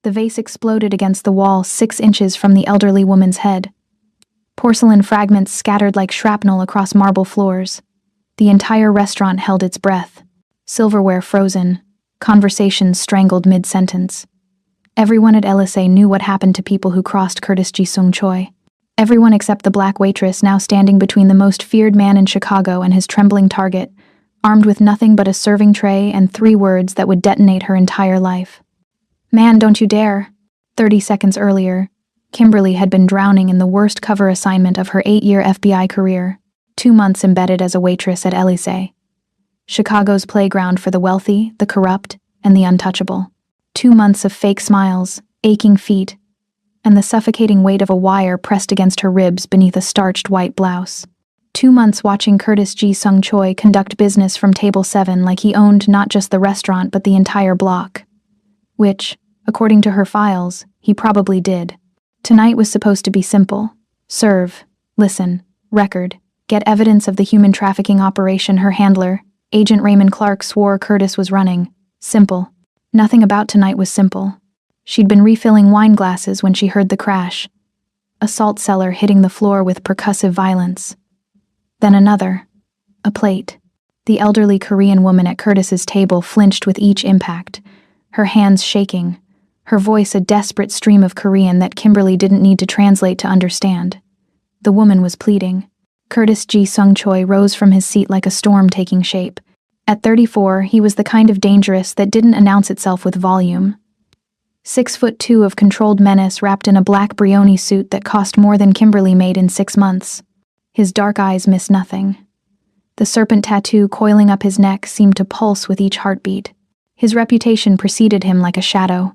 The vase exploded against the wall 6 inches from the elderly woman's head. Porcelain fragments scattered like shrapnel across marble floors. The entire restaurant held its breath. Silverware frozen. Conversations strangled mid-sentence. Everyone at LSA knew what happened to people who crossed Curtis Ji-sung Choi. Everyone except the black waitress now standing between the most feared man in Chicago and his trembling target, armed with nothing but a serving tray and 3 words that would detonate her entire life. "Man, don't you dare." 30 seconds earlier, Kimberly had been drowning in the worst cover assignment of her 8-year FBI career, 2 months embedded as a waitress at Elysee. Chicago's playground for the wealthy, the corrupt, and the untouchable. 2 months of fake smiles, aching feet, and the suffocating weight of a wire pressed against her ribs beneath a starched white blouse. 2 months watching Curtis Ji-sung Choi conduct business from Table 7 like he owned not just the restaurant but the entire block. Which, according to her files, he probably did. Tonight was supposed to be simple. Serve, listen, record, get evidence of the human trafficking operation her handler, Agent Raymond Clark, swore Curtis was running. Simple. Nothing about tonight was simple. She'd been refilling wine glasses when she heard the crash. A salt cellar hitting the floor with percussive violence. Then another. A plate. The elderly Korean woman at Curtis's table flinched with each impact, her hands shaking, her voice a desperate stream of Korean that Kimberly didn't need to translate to understand. The woman was pleading. Curtis Ji-sung Choi rose from his seat like a storm taking shape. At 34, he was the kind of dangerous that didn't announce itself with volume. 6'2" of controlled menace wrapped in a black Brioni suit that cost more than Kimberly made in 6 months. His dark eyes missed nothing. The serpent tattoo coiling up his neck seemed to pulse with each heartbeat. His reputation preceded him like a shadow.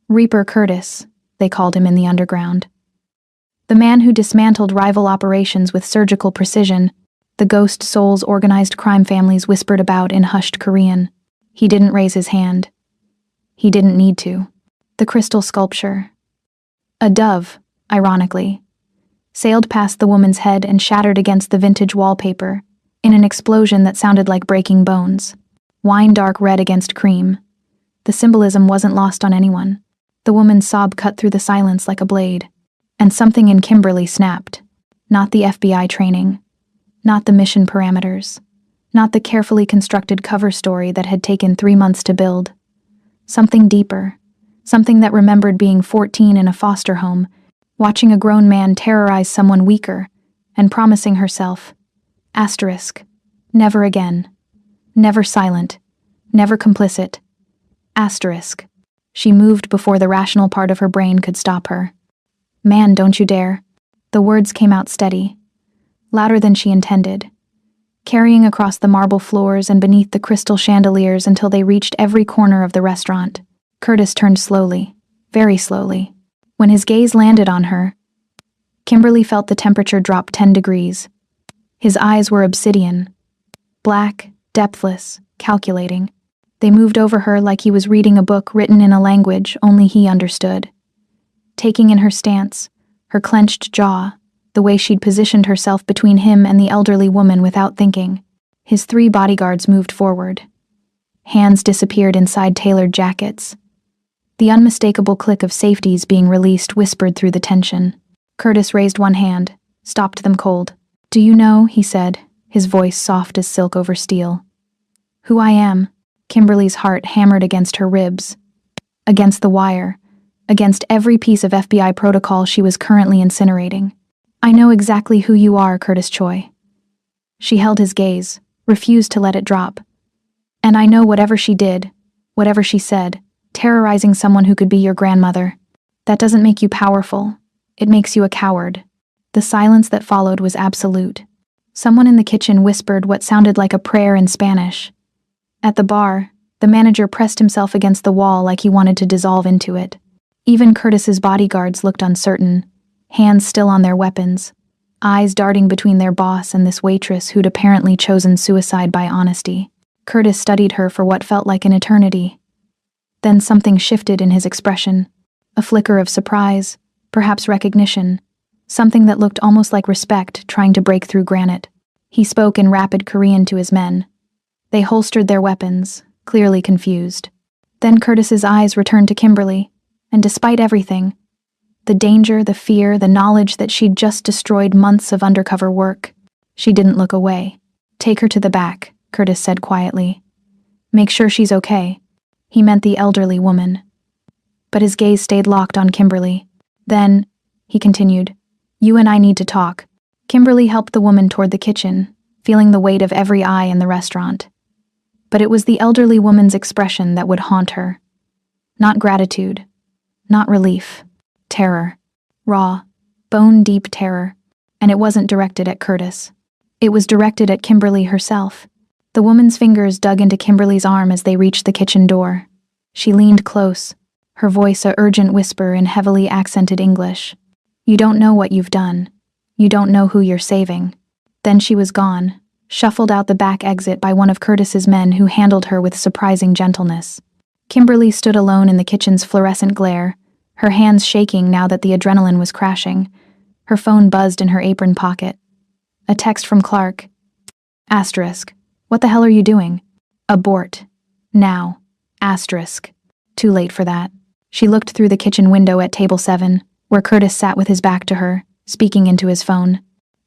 Reaper Curtis, they called him in the underground. The man who dismantled rival operations with surgical precision, the ghost souls organized crime families whispered about in hushed Korean. He didn't raise his hand. He didn't need to. The crystal sculpture. A dove, ironically, sailed past the woman's head and shattered against the vintage wallpaper, in an explosion that sounded like breaking bones. Wine dark red against cream. The symbolism wasn't lost on anyone. The woman's sob cut through the silence like a blade. And something in Kimberly snapped. Not the FBI training. Not the mission parameters. Not the carefully constructed cover story that had taken 3 months to build. Something deeper. Something that remembered being 14 in a foster home, watching a grown man terrorize someone weaker, and promising herself, asterisk, never again. Never silent. Never complicit. Asterisk. She moved before the rational part of her brain could stop her. Man, don't you dare. The words came out steady. Louder than she intended. Carrying across the marble floors and beneath the crystal chandeliers until they reached every corner of the restaurant. Curtis turned slowly. Very slowly. When his gaze landed on her, Kimberly felt the temperature drop 10 degrees. His eyes were obsidian. Black, depthless, calculating. They moved over her like he was reading a book written in a language only he understood. Taking in her stance, her clenched jaw, the way she'd positioned herself between him and the elderly woman without thinking. His 3 bodyguards moved forward. Hands disappeared inside tailored jackets. The unmistakable click of safeties being released whispered through the tension. Curtis raised one hand, stopped them cold. "Do you know," he said, his voice soft as silk over steel, "who I am?" Kimberly's heart hammered against her ribs, against the wire, against every piece of FBI protocol she was currently incinerating. "I know exactly who you are, Curtis Choi." She held his gaze, refused to let it drop. "And I know whatever she did, whatever she said, terrorizing someone who could be your grandmother. That doesn't make you powerful. It makes you a coward." The silence that followed was absolute. Someone in the kitchen whispered what sounded like a prayer in Spanish. At the bar, the manager pressed himself against the wall like he wanted to dissolve into it. Even Curtis's bodyguards looked uncertain, hands still on their weapons, eyes darting between their boss and this waitress who'd apparently chosen suicide by honesty. Curtis studied her for what felt like an eternity. Then something shifted in his expression. A flicker of surprise, perhaps recognition, something that looked almost like respect trying to break through granite. He spoke in rapid Korean to his men. They holstered their weapons, clearly confused. Then Curtis's eyes returned to Kimberly, And despite everything, the danger, the fear, the knowledge that she'd just destroyed months of undercover work, she didn't look away. "Take her to the back," Curtis said quietly. "Make sure she's okay." He meant the elderly woman. But his gaze stayed locked on Kimberly. "Then," he continued, "you and I need to talk." Kimberly helped the woman toward the kitchen, feeling the weight of every eye in the restaurant. But it was the elderly woman's expression that would haunt her. Not gratitude, not relief, terror. Raw, bone-deep terror. And it wasn't directed at Curtis. It was directed at Kimberly herself. The woman's fingers dug into Kimberly's arm as they reached the kitchen door. She leaned close, her voice a urgent whisper in heavily accented English. "You don't know what you've done. You don't know who you're saving." Then she was gone, shuffled out the back exit by one of Curtis's men who handled her with surprising gentleness. Kimberly stood alone in the kitchen's fluorescent glare, her hands shaking now that the adrenaline was crashing. Her phone buzzed in her apron pocket. A text from Clark. Asterisk. "What the hell are you doing?" "Abort. Now. Asterisk." Too late for that. She looked through the kitchen window at table 7, where Curtis sat with his back to her, speaking into his phone.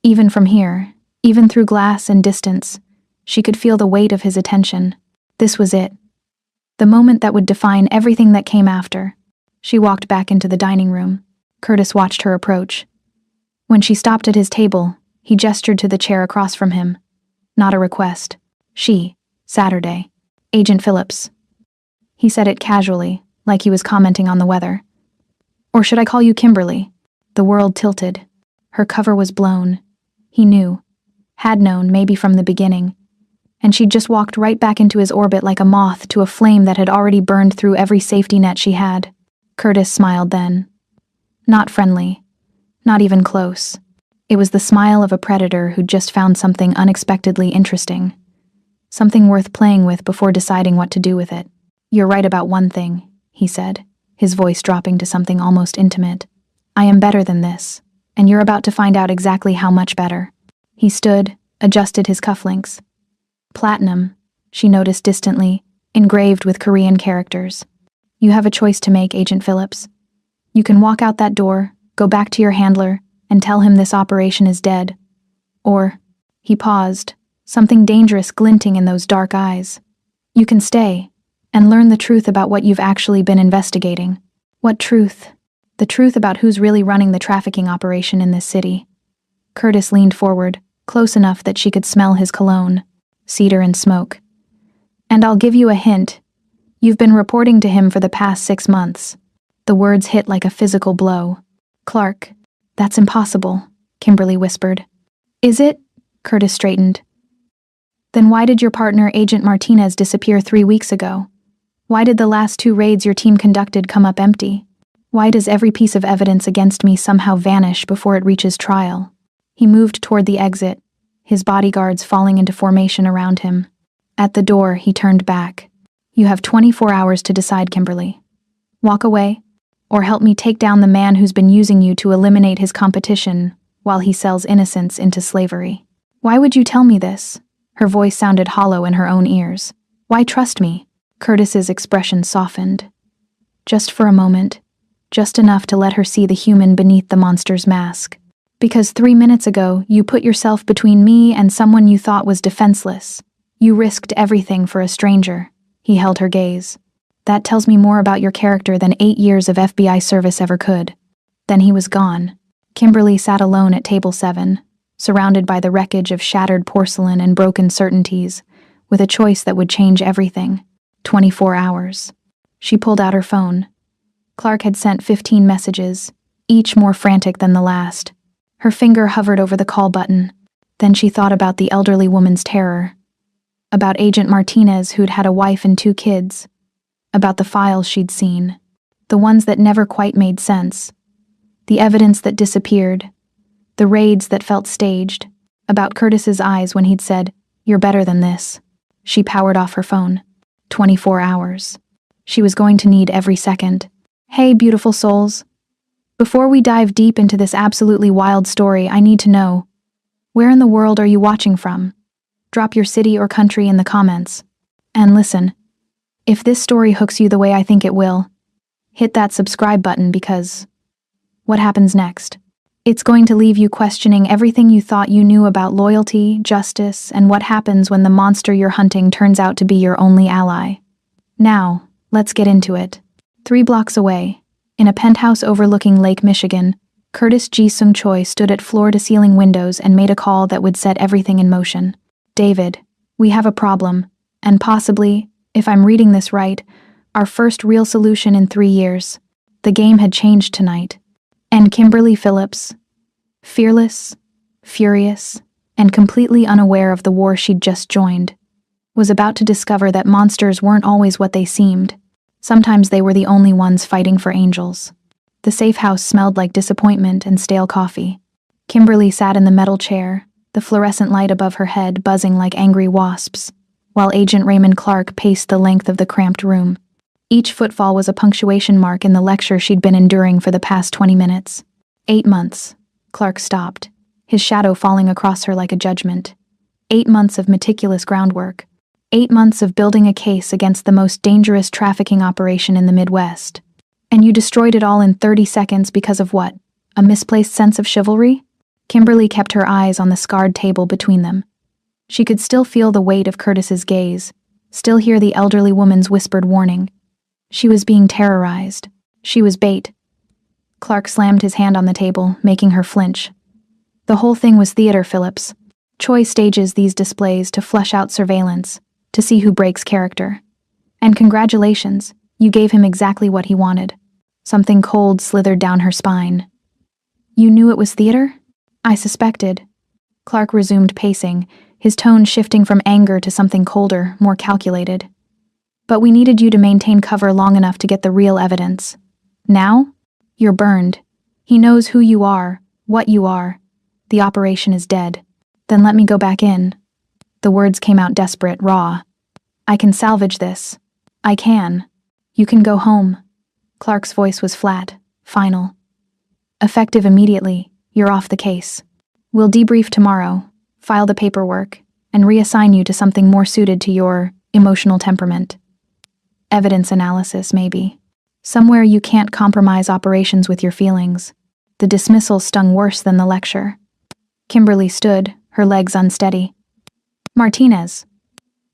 Even from here, even through glass and distance, she could feel the weight of his attention. This was it. The moment that would define everything that came after. She walked back into the dining room. Curtis watched her approach. When she stopped at his table, he gestured to the chair across from him. Not a request. She, Saturday. Agent Phillips. He said it casually, like he was commenting on the weather. "Or should I call you Kimberly?" The world tilted. Her cover was blown. He knew. Had known, maybe from the beginning. And she'd just walked right back into his orbit like a moth to a flame that had already burned through every safety net she had. Curtis smiled then. Not friendly. Not even close. It was the smile of a predator who'd just found something unexpectedly interesting. Something worth playing with before deciding what to do with it. "You're right about one thing," he said, his voice dropping to something almost intimate. "I am better than this, and you're about to find out exactly how much better." He stood, adjusted his cufflinks. "Platinum," she noticed distantly, engraved with Korean characters. "You have a choice to make, Agent Phillips. You can walk out that door, go back to your handler, and tell him this operation is dead. Or," he paused, something dangerous glinting in those dark eyes, "you can stay, and learn the truth about what you've actually been investigating." What truth? The truth about who's really running the trafficking operation in this city. Curtis leaned forward, close enough that she could smell his cologne, cedar and smoke. "And I'll give you a hint. You've been reporting to him for the past 6 months." The words hit like a physical blow. "Clark, that's impossible," Kimberly whispered. "Is it?" Curtis straightened. "Then why did your partner, Agent Martinez, disappear 3 weeks ago? Why did the last 2 raids your team conducted come up empty? Why does every piece of evidence against me somehow vanish before it reaches trial?" He moved toward the exit, his bodyguards falling into formation around him. At the door, he turned back. "You have 24 hours to decide, Kimberly. Walk away, or help me take down the man who's been using you to eliminate his competition while he sells innocence into slavery." "Why would you tell me this?" Her voice sounded hollow in her own ears. "Why trust me?" Curtis's expression softened. Just for a moment, just enough to let her see the human beneath the monster's mask. "Because 3 minutes ago, you put yourself between me and someone you thought was defenseless. You risked everything for a stranger." He held her gaze. "That tells me more about your character than 8 years of FBI service ever could." Then he was gone. Kimberly sat alone at table 7, surrounded by the wreckage of shattered porcelain and broken certainties, with a choice that would change everything. 24 hours. She pulled out her phone. Clark had sent 15 messages, each more frantic than the last. Her finger hovered over the call button. Then she thought about the elderly woman's terror. About Agent Martinez, who'd had a wife and 2 kids. About the files she'd seen. The ones that never quite made sense. The evidence that disappeared. The raids that felt staged. About Curtis's eyes when he'd said, "You're better than this." She powered off her phone. 24 hours. She was going to need every second. "Hey, beautiful souls. Before we dive deep into this absolutely wild story, I need to know, where in the world are you watching from? Drop your city or country in the comments. And listen, if this story hooks you the way I think it will, hit that subscribe button because what happens next? It's going to leave you questioning everything you thought you knew about loyalty, justice, and what happens when the monster you're hunting turns out to be your only ally. Now, let's get into it. 3 blocks away, in a penthouse overlooking Lake Michigan, Curtis Ji Sung Choi stood at floor-to-ceiling windows and made a call that would set everything in motion. David, we have a problem, and possibly, if I'm reading this right, our first real solution in 3 years. The game had changed tonight. And Kimberly Phillips, fearless, furious, and completely unaware of the war she'd just joined, was about to discover that monsters weren't always what they seemed. Sometimes they were the only ones fighting for angels. The safe house smelled like disappointment and stale coffee. Kimberly sat in the metal chair, the fluorescent light above her head buzzing like angry wasps, while Agent Raymond Clark paced the length of the cramped room. Each footfall was a punctuation mark in the lecture she'd been enduring for the past 20 minutes. 8 months. Clark stopped, his shadow falling across her like a judgment. 8 months of meticulous groundwork. 8 months of building a case against the most dangerous trafficking operation in the Midwest. And you destroyed it all in 30 seconds because of what? A misplaced sense of chivalry? Kimberly kept her eyes on the scarred table between them. She could still feel the weight of Curtis's gaze, still hear the elderly woman's whispered warning. She was being terrorized. She was bait. Clark slammed his hand on the table, making her flinch. The whole thing was theater, Phillips. Choi stages these displays to flesh out surveillance, to see who breaks character. And congratulations, you gave him exactly what he wanted. Something cold slithered down her spine. You knew it was theater? I suspected. Clark resumed pacing, his tone shifting from anger to something colder, more calculated. But we needed you to maintain cover long enough to get the real evidence. Now? You're burned. He knows who you are, what you are. The operation is dead. Then let me go back in. The words came out desperate, raw. I can salvage this. I can. You can go home. Clark's voice was flat, final. Effective immediately. You're off the case. We'll debrief tomorrow, file the paperwork, and reassign you to something more suited to your emotional temperament. Evidence analysis, maybe. Somewhere you can't compromise operations with your feelings. The dismissal stung worse than the lecture. Kimberly stood, her legs unsteady. Martinez.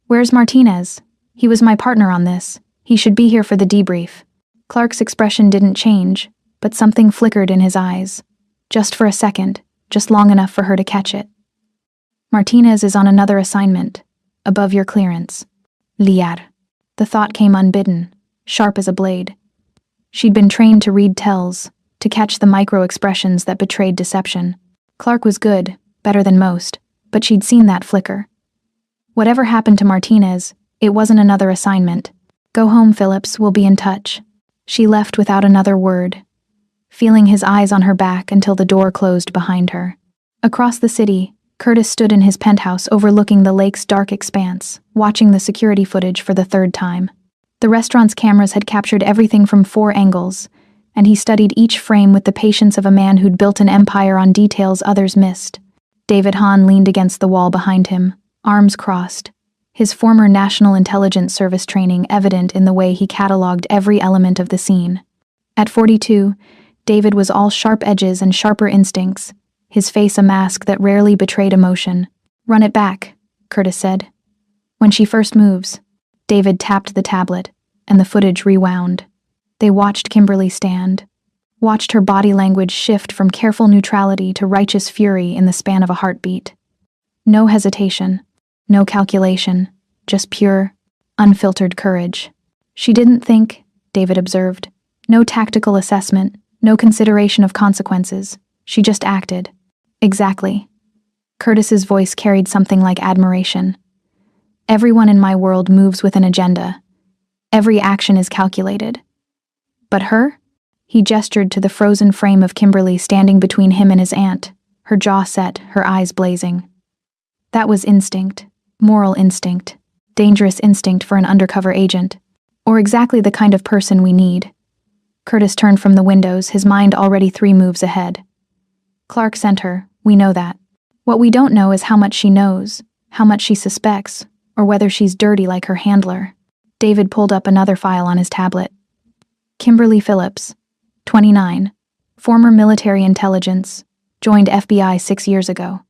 Where's Martinez? He was my partner on this. He should be here for the debrief. Clark's expression didn't change, but something flickered in his eyes. Just for a second, just long enough for her to catch it. Martinez is on another assignment, above your clearance. Liar. The thought came unbidden, sharp as a blade. She'd been trained to read tells, to catch the micro-expressions that betrayed deception. Clark was good, better than most, but she'd seen that flicker. Whatever happened to Martinez, it wasn't another assignment. Go home, Phillips, we'll be in touch. She left without another word, feeling his eyes on her back until the door closed behind her. Across the city, Curtis stood in his penthouse overlooking the lake's dark expanse, watching the security footage for the 3rd time. The restaurant's cameras had captured everything from 4 angles, and he studied each frame with the patience of a man who'd built an empire on details others missed. David Hahn leaned against the wall behind him, arms crossed, his former National Intelligence Service training evident in the way he cataloged every element of the scene. At 42, David was all sharp edges and sharper instincts, his face a mask that rarely betrayed emotion. Run it back, Curtis said. When she first moves, David tapped the tablet, and the footage rewound. They watched Kimberly stand, watched her body language shift from careful neutrality to righteous fury in the span of a heartbeat. No hesitation, no calculation, just pure, unfiltered courage. She didn't think, David observed. No tactical assessment, no consideration of consequences. She just acted. Exactly. Curtis's voice carried something like admiration. Everyone in my world moves with an agenda. Every action is calculated. But her? He gestured to the frozen frame of Kimberly standing between him and his aunt, her jaw set, her eyes blazing. That was instinct, moral instinct, dangerous instinct for an undercover agent, or exactly the kind of person we need. Curtis turned from the windows, his mind already 3 moves ahead. Clark sent her, we know that. What we don't know is how much she knows, how much she suspects, or whether she's dirty like her handler. David pulled up another file on his tablet. Kimberly Phillips, 29, former military intelligence, joined FBI 6 years ago.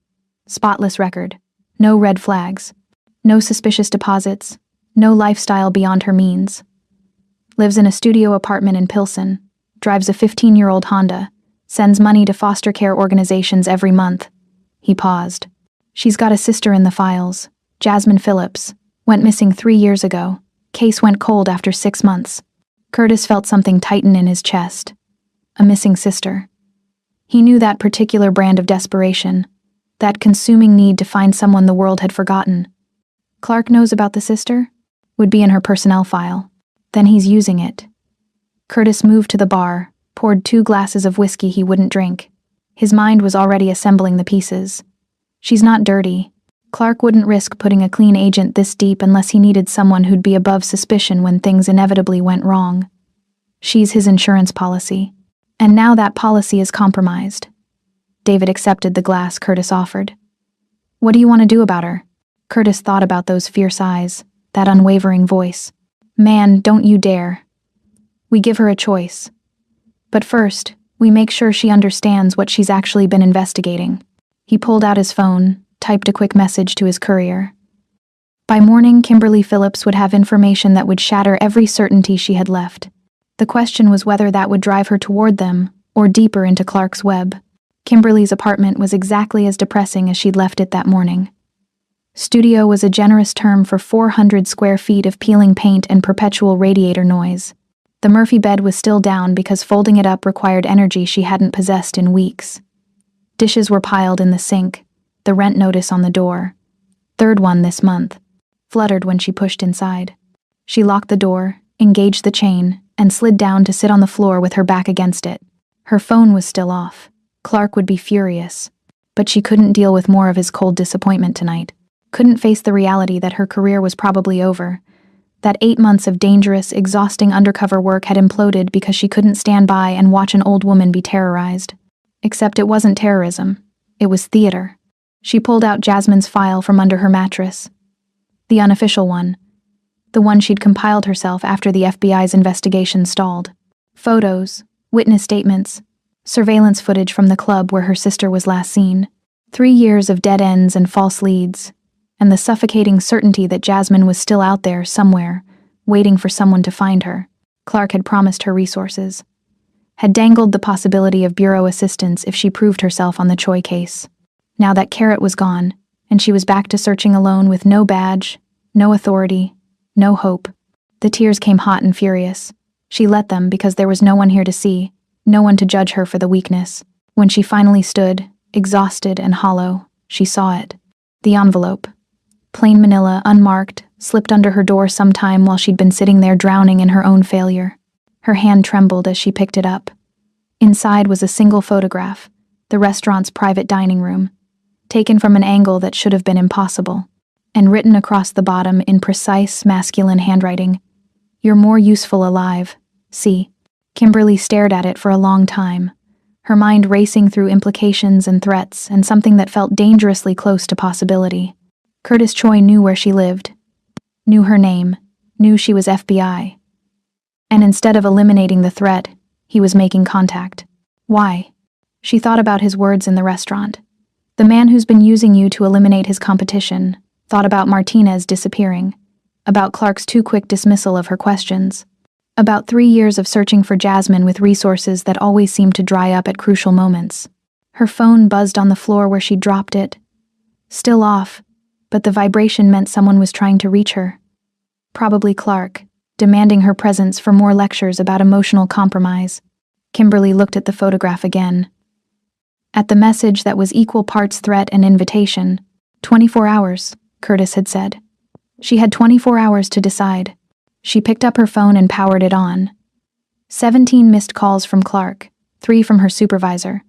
Spotless record, no red flags, no suspicious deposits, no lifestyle beyond her means. Lives in a studio apartment in Pilsen, drives a 15-year-old Honda, sends money to foster care organizations every month. He paused. She's got a sister in the files, Jasmine Phillips, went missing 3 years ago. Case went cold after 6 months. Curtis felt something tighten in his chest. A missing sister. He knew that particular brand of desperation, that consuming need to find someone the world had forgotten. Clark knows about the sister? Would be in her personnel file. Then he's using it. Curtis moved to the bar, poured 2 glasses of whiskey he wouldn't drink. His mind was already assembling the pieces. She's not dirty. Clark wouldn't risk putting a clean agent this deep unless he needed someone who'd be above suspicion when things inevitably went wrong. She's his insurance policy. And now that policy is compromised. David accepted the glass Curtis offered. What do you want to do about her? Curtis thought about those fierce eyes, that unwavering voice. Man, don't you dare. We give her a choice. But first, we make sure she understands what she's actually been investigating. He pulled out his phone, typed a quick message to his courier. By morning, Kimberly Phillips would have information that would shatter every certainty she had left. The question was whether that would drive her toward them, or deeper into Clark's web. Kimberly's apartment was exactly as depressing as she'd left it that morning. Studio was a generous term for 400 square feet of peeling paint and perpetual radiator noise. The Murphy bed was still down because folding it up required energy she hadn't possessed in weeks. Dishes were piled in the sink, the rent notice on the door. 3rd one this month. Fluttered when she pushed inside. She locked the door, engaged the chain, and slid down to sit on the floor with her back against it. Her phone was still off. Clark would be furious. But she couldn't deal with more of his cold disappointment tonight. Couldn't face the reality that her career was probably over. That 8 months of dangerous, exhausting undercover work had imploded because she couldn't stand by and watch an old woman be terrorized. Except it wasn't terrorism. It was theater. She pulled out Jasmine's file from under her mattress. The unofficial one. The one she'd compiled herself after the FBI's investigation stalled. Photos, witness statements, surveillance footage from the club where her sister was last seen. 3 years of dead ends and false leads, and the suffocating certainty that Jasmine was still out there somewhere, waiting for someone to find her. Clark had promised her resources. Had dangled the possibility of bureau assistance if she proved herself on the Choi case. Now that carrot was gone, and she was back to searching alone with no badge, no authority, no hope. The tears came hot and furious. She let them because there was no one here to see, no one to judge her for the weakness. When she finally stood, exhausted and hollow, she saw it. The envelope. Plain manila, unmarked, slipped under her door sometime while she'd been sitting there drowning in her own failure. Her hand trembled as she picked it up. Inside was a single photograph, the restaurant's private dining room, taken from an angle that should have been impossible, and written across the bottom in precise, masculine handwriting, "You're more useful alive. See." Kimberly stared at it for a long time, her mind racing through implications and threats and something that felt dangerously close to possibility. Curtis Choi knew where she lived, knew her name, knew she was FBI. And instead of eliminating the threat, he was making contact. Why? She thought about his words in the restaurant. The man who's been using you to eliminate his competition, thought about Martinez disappearing, about Clark's too quick dismissal of her questions, about 3 years of searching for Jasmine with resources that always seemed to dry up at crucial moments. Her phone buzzed on the floor where she dropped it. Still off, but the vibration meant someone was trying to reach her. Probably Clark, demanding her presence for more lectures about emotional compromise. Kimberly looked at the photograph again. At the message that was equal parts threat and invitation. 24 hours, Curtis had said. She had 24 hours to decide. She picked up her phone and powered it on. 17 missed calls from Clark, 3 from her supervisor.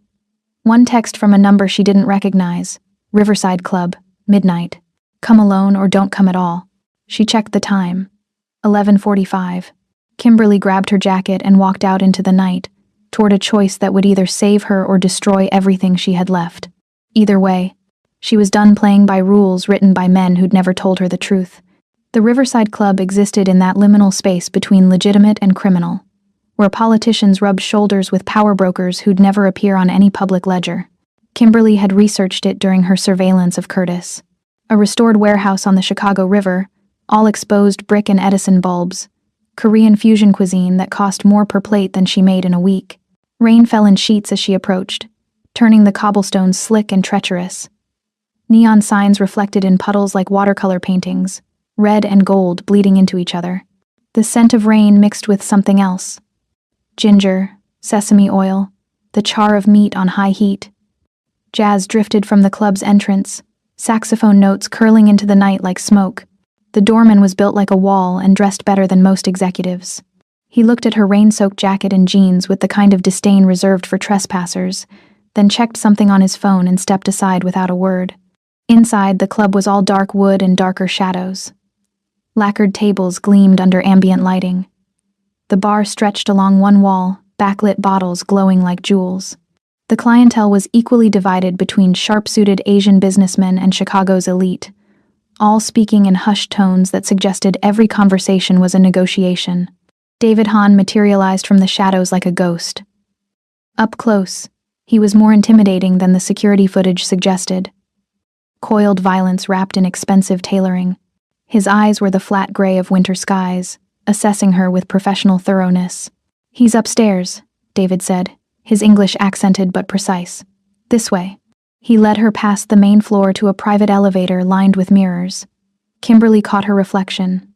1 text from a number she didn't recognize. Riverside Club, midnight. Come alone or don't come at all. She checked the time. 11:45. Kimberly grabbed her jacket and walked out into the night, toward a choice that would either save her or destroy everything she had left. Either way, she was done playing by rules written by men who'd never told her the truth. The Riverside Club existed in that liminal space between legitimate and criminal, where politicians rubbed shoulders with power brokers who'd never appear on any public ledger. Kimberly had researched it during her surveillance of Curtis. A restored warehouse on the Chicago River, all exposed brick and Edison bulbs, Korean fusion cuisine that cost more per plate than she made in a week. Rain fell in sheets as she approached, turning the cobblestones slick and treacherous. Neon signs reflected in puddles like watercolor paintings, red and gold bleeding into each other. The scent of rain mixed with something else. Ginger, sesame oil, the char of meat on high heat. Jazz drifted from the club's entrance, saxophone notes curling into the night like smoke. The doorman was built like a wall and dressed better than most executives. He looked at her rain-soaked jacket and jeans with the kind of disdain reserved for trespassers, then checked something on his phone and stepped aside without a word. Inside, the club was all dark wood and darker shadows. Lacquered tables gleamed under ambient lighting. The bar stretched along one wall, backlit bottles glowing like jewels. The clientele was equally divided between sharp-suited Asian businessmen and Chicago's elite, all speaking in hushed tones that suggested every conversation was a negotiation. David Hahn materialized from the shadows like a ghost. Up close, he was more intimidating than the security footage suggested. Coiled violence wrapped in expensive tailoring. His eyes were the flat gray of winter skies, assessing her with professional thoroughness. "He's upstairs," David said, his English accented but precise. "This way." He led her past the main floor to a private elevator lined with mirrors. Kimberly caught her reflection.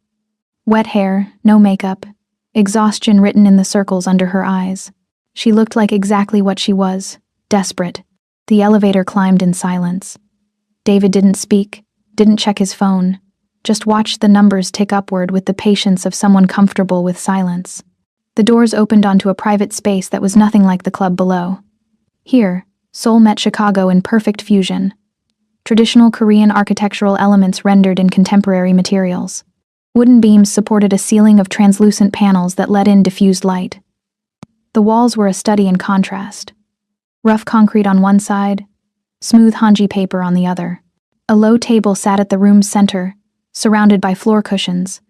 Wet hair, no makeup, exhaustion written in the circles under her eyes. She looked like exactly what she was, desperate. The elevator climbed in silence. David didn't speak, didn't check his phone, just watched the numbers tick upward with the patience of someone comfortable with silence. The doors opened onto a private space that was nothing like the club below. Here, Seoul met Chicago in perfect fusion. Traditional Korean architectural elements rendered in contemporary materials. Wooden beams supported a ceiling of translucent panels that let in diffused light. The walls were a study in contrast. Rough concrete on one side, smooth hanji paper on the other. A low table sat at the room's center, surrounded by floor cushions.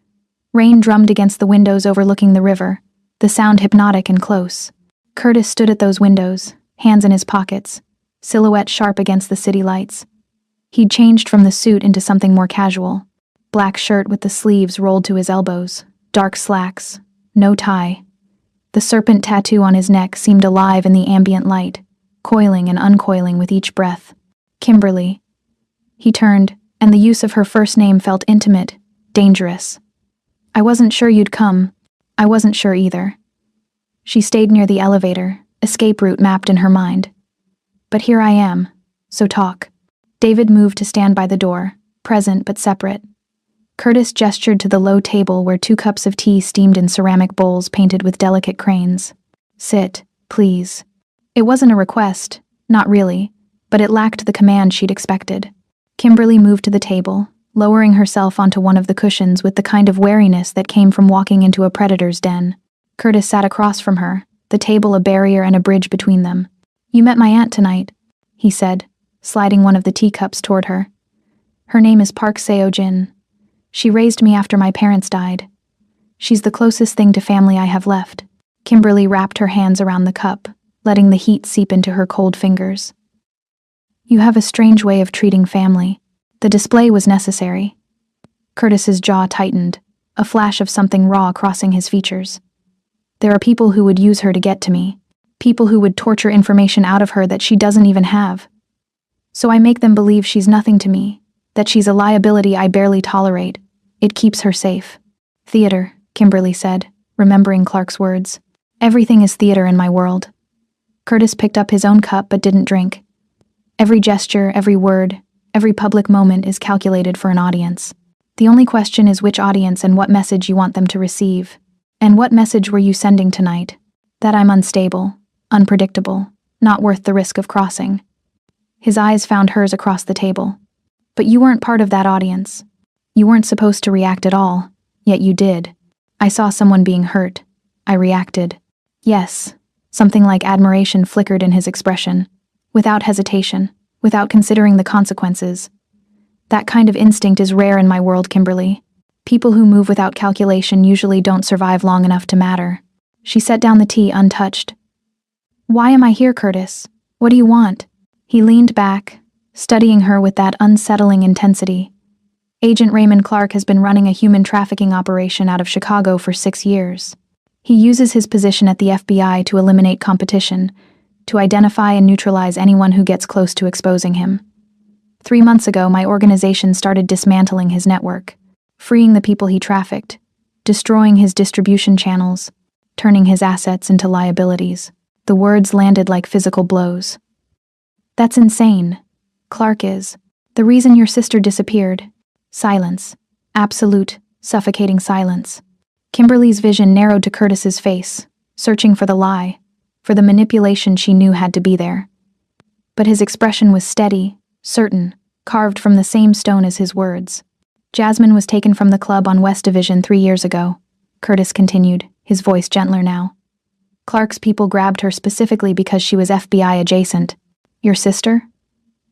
Rain drummed against the windows overlooking the river, the sound hypnotic and close. Curtis stood at those windows, hands in his pockets, silhouette sharp against the city lights. He'd changed from the suit into something more casual. Black shirt with the sleeves rolled to his elbows, dark slacks, no tie. The serpent tattoo on his neck seemed alive in the ambient light, coiling and uncoiling with each breath. Kimberly. He turned, and the use of her first name felt intimate, dangerous. "I wasn't sure you'd come. I wasn't sure either." She stayed near the elevator, escape route mapped in her mind. "But here I am, so talk." David moved to stand by the door, present but separate. Curtis gestured to the low table where 2 cups of tea steamed in ceramic bowls painted with delicate cranes. "Sit, please." It wasn't a request, not really, but it lacked the command she'd expected. Kimberly moved to the table, lowering herself onto one of the cushions with the kind of wariness that came from walking into a predator's den. Curtis sat across from her, the table a barrier and a bridge between them. "You met my aunt tonight," he said, sliding one of the teacups toward her. "Her name is Park Seo-jin. She raised me after my parents died. She's the closest thing to family I have left." Kimberly wrapped her hands around the cup, letting the heat seep into her cold fingers. "You have a strange way of treating family." The display was necessary. Curtis's jaw tightened, a flash of something raw crossing his features. "There are people who would use her to get to me. People who would torture information out of her that she doesn't even have. So I make them believe she's nothing to me, that she's a liability I barely tolerate. It keeps her safe." "Theater," Kimberly said, remembering Clark's words. "Everything is theater in my world." Curtis picked up his own cup but didn't drink. Every gesture, every word, every public moment is calculated for an audience. The only question is which audience and what message you want them to receive. And what message were you sending tonight? That I'm unstable, unpredictable, not worth the risk of crossing. His eyes found hers across the table. But you weren't part of that audience. You weren't supposed to react at all, yet you did. I saw someone being hurt. I reacted. Yes, something like admiration flickered in his expression. Without hesitation, without considering the consequences. That kind of instinct is rare in my world, Kimberly. People who move without calculation usually don't survive long enough to matter. She set down the tea untouched. "Why am I here, Curtis? What do you want?" He leaned back, studying her with that unsettling intensity. "Agent Raymond Clark has been running a human trafficking operation out of Chicago for 6 years. He uses his position at the FBI to eliminate competition, to identify and neutralize anyone who gets close to exposing him. 3 months ago, my organization started dismantling his network, freeing the people he trafficked, destroying his distribution channels, turning his assets into liabilities." The words landed like physical blows. "That's insane. Clark is. The reason your sister disappeared." Silence. Absolute, suffocating silence. Kimberly's vision narrowed to Curtis's face, searching for the lie, for the manipulation she knew had to be there. But his expression was steady, certain, carved from the same stone as his words. "Jasmine was taken from the club on West Division 3 years ago," Curtis continued, his voice gentler now. "Clark's people grabbed her specifically because she was FBI adjacent. Your sister?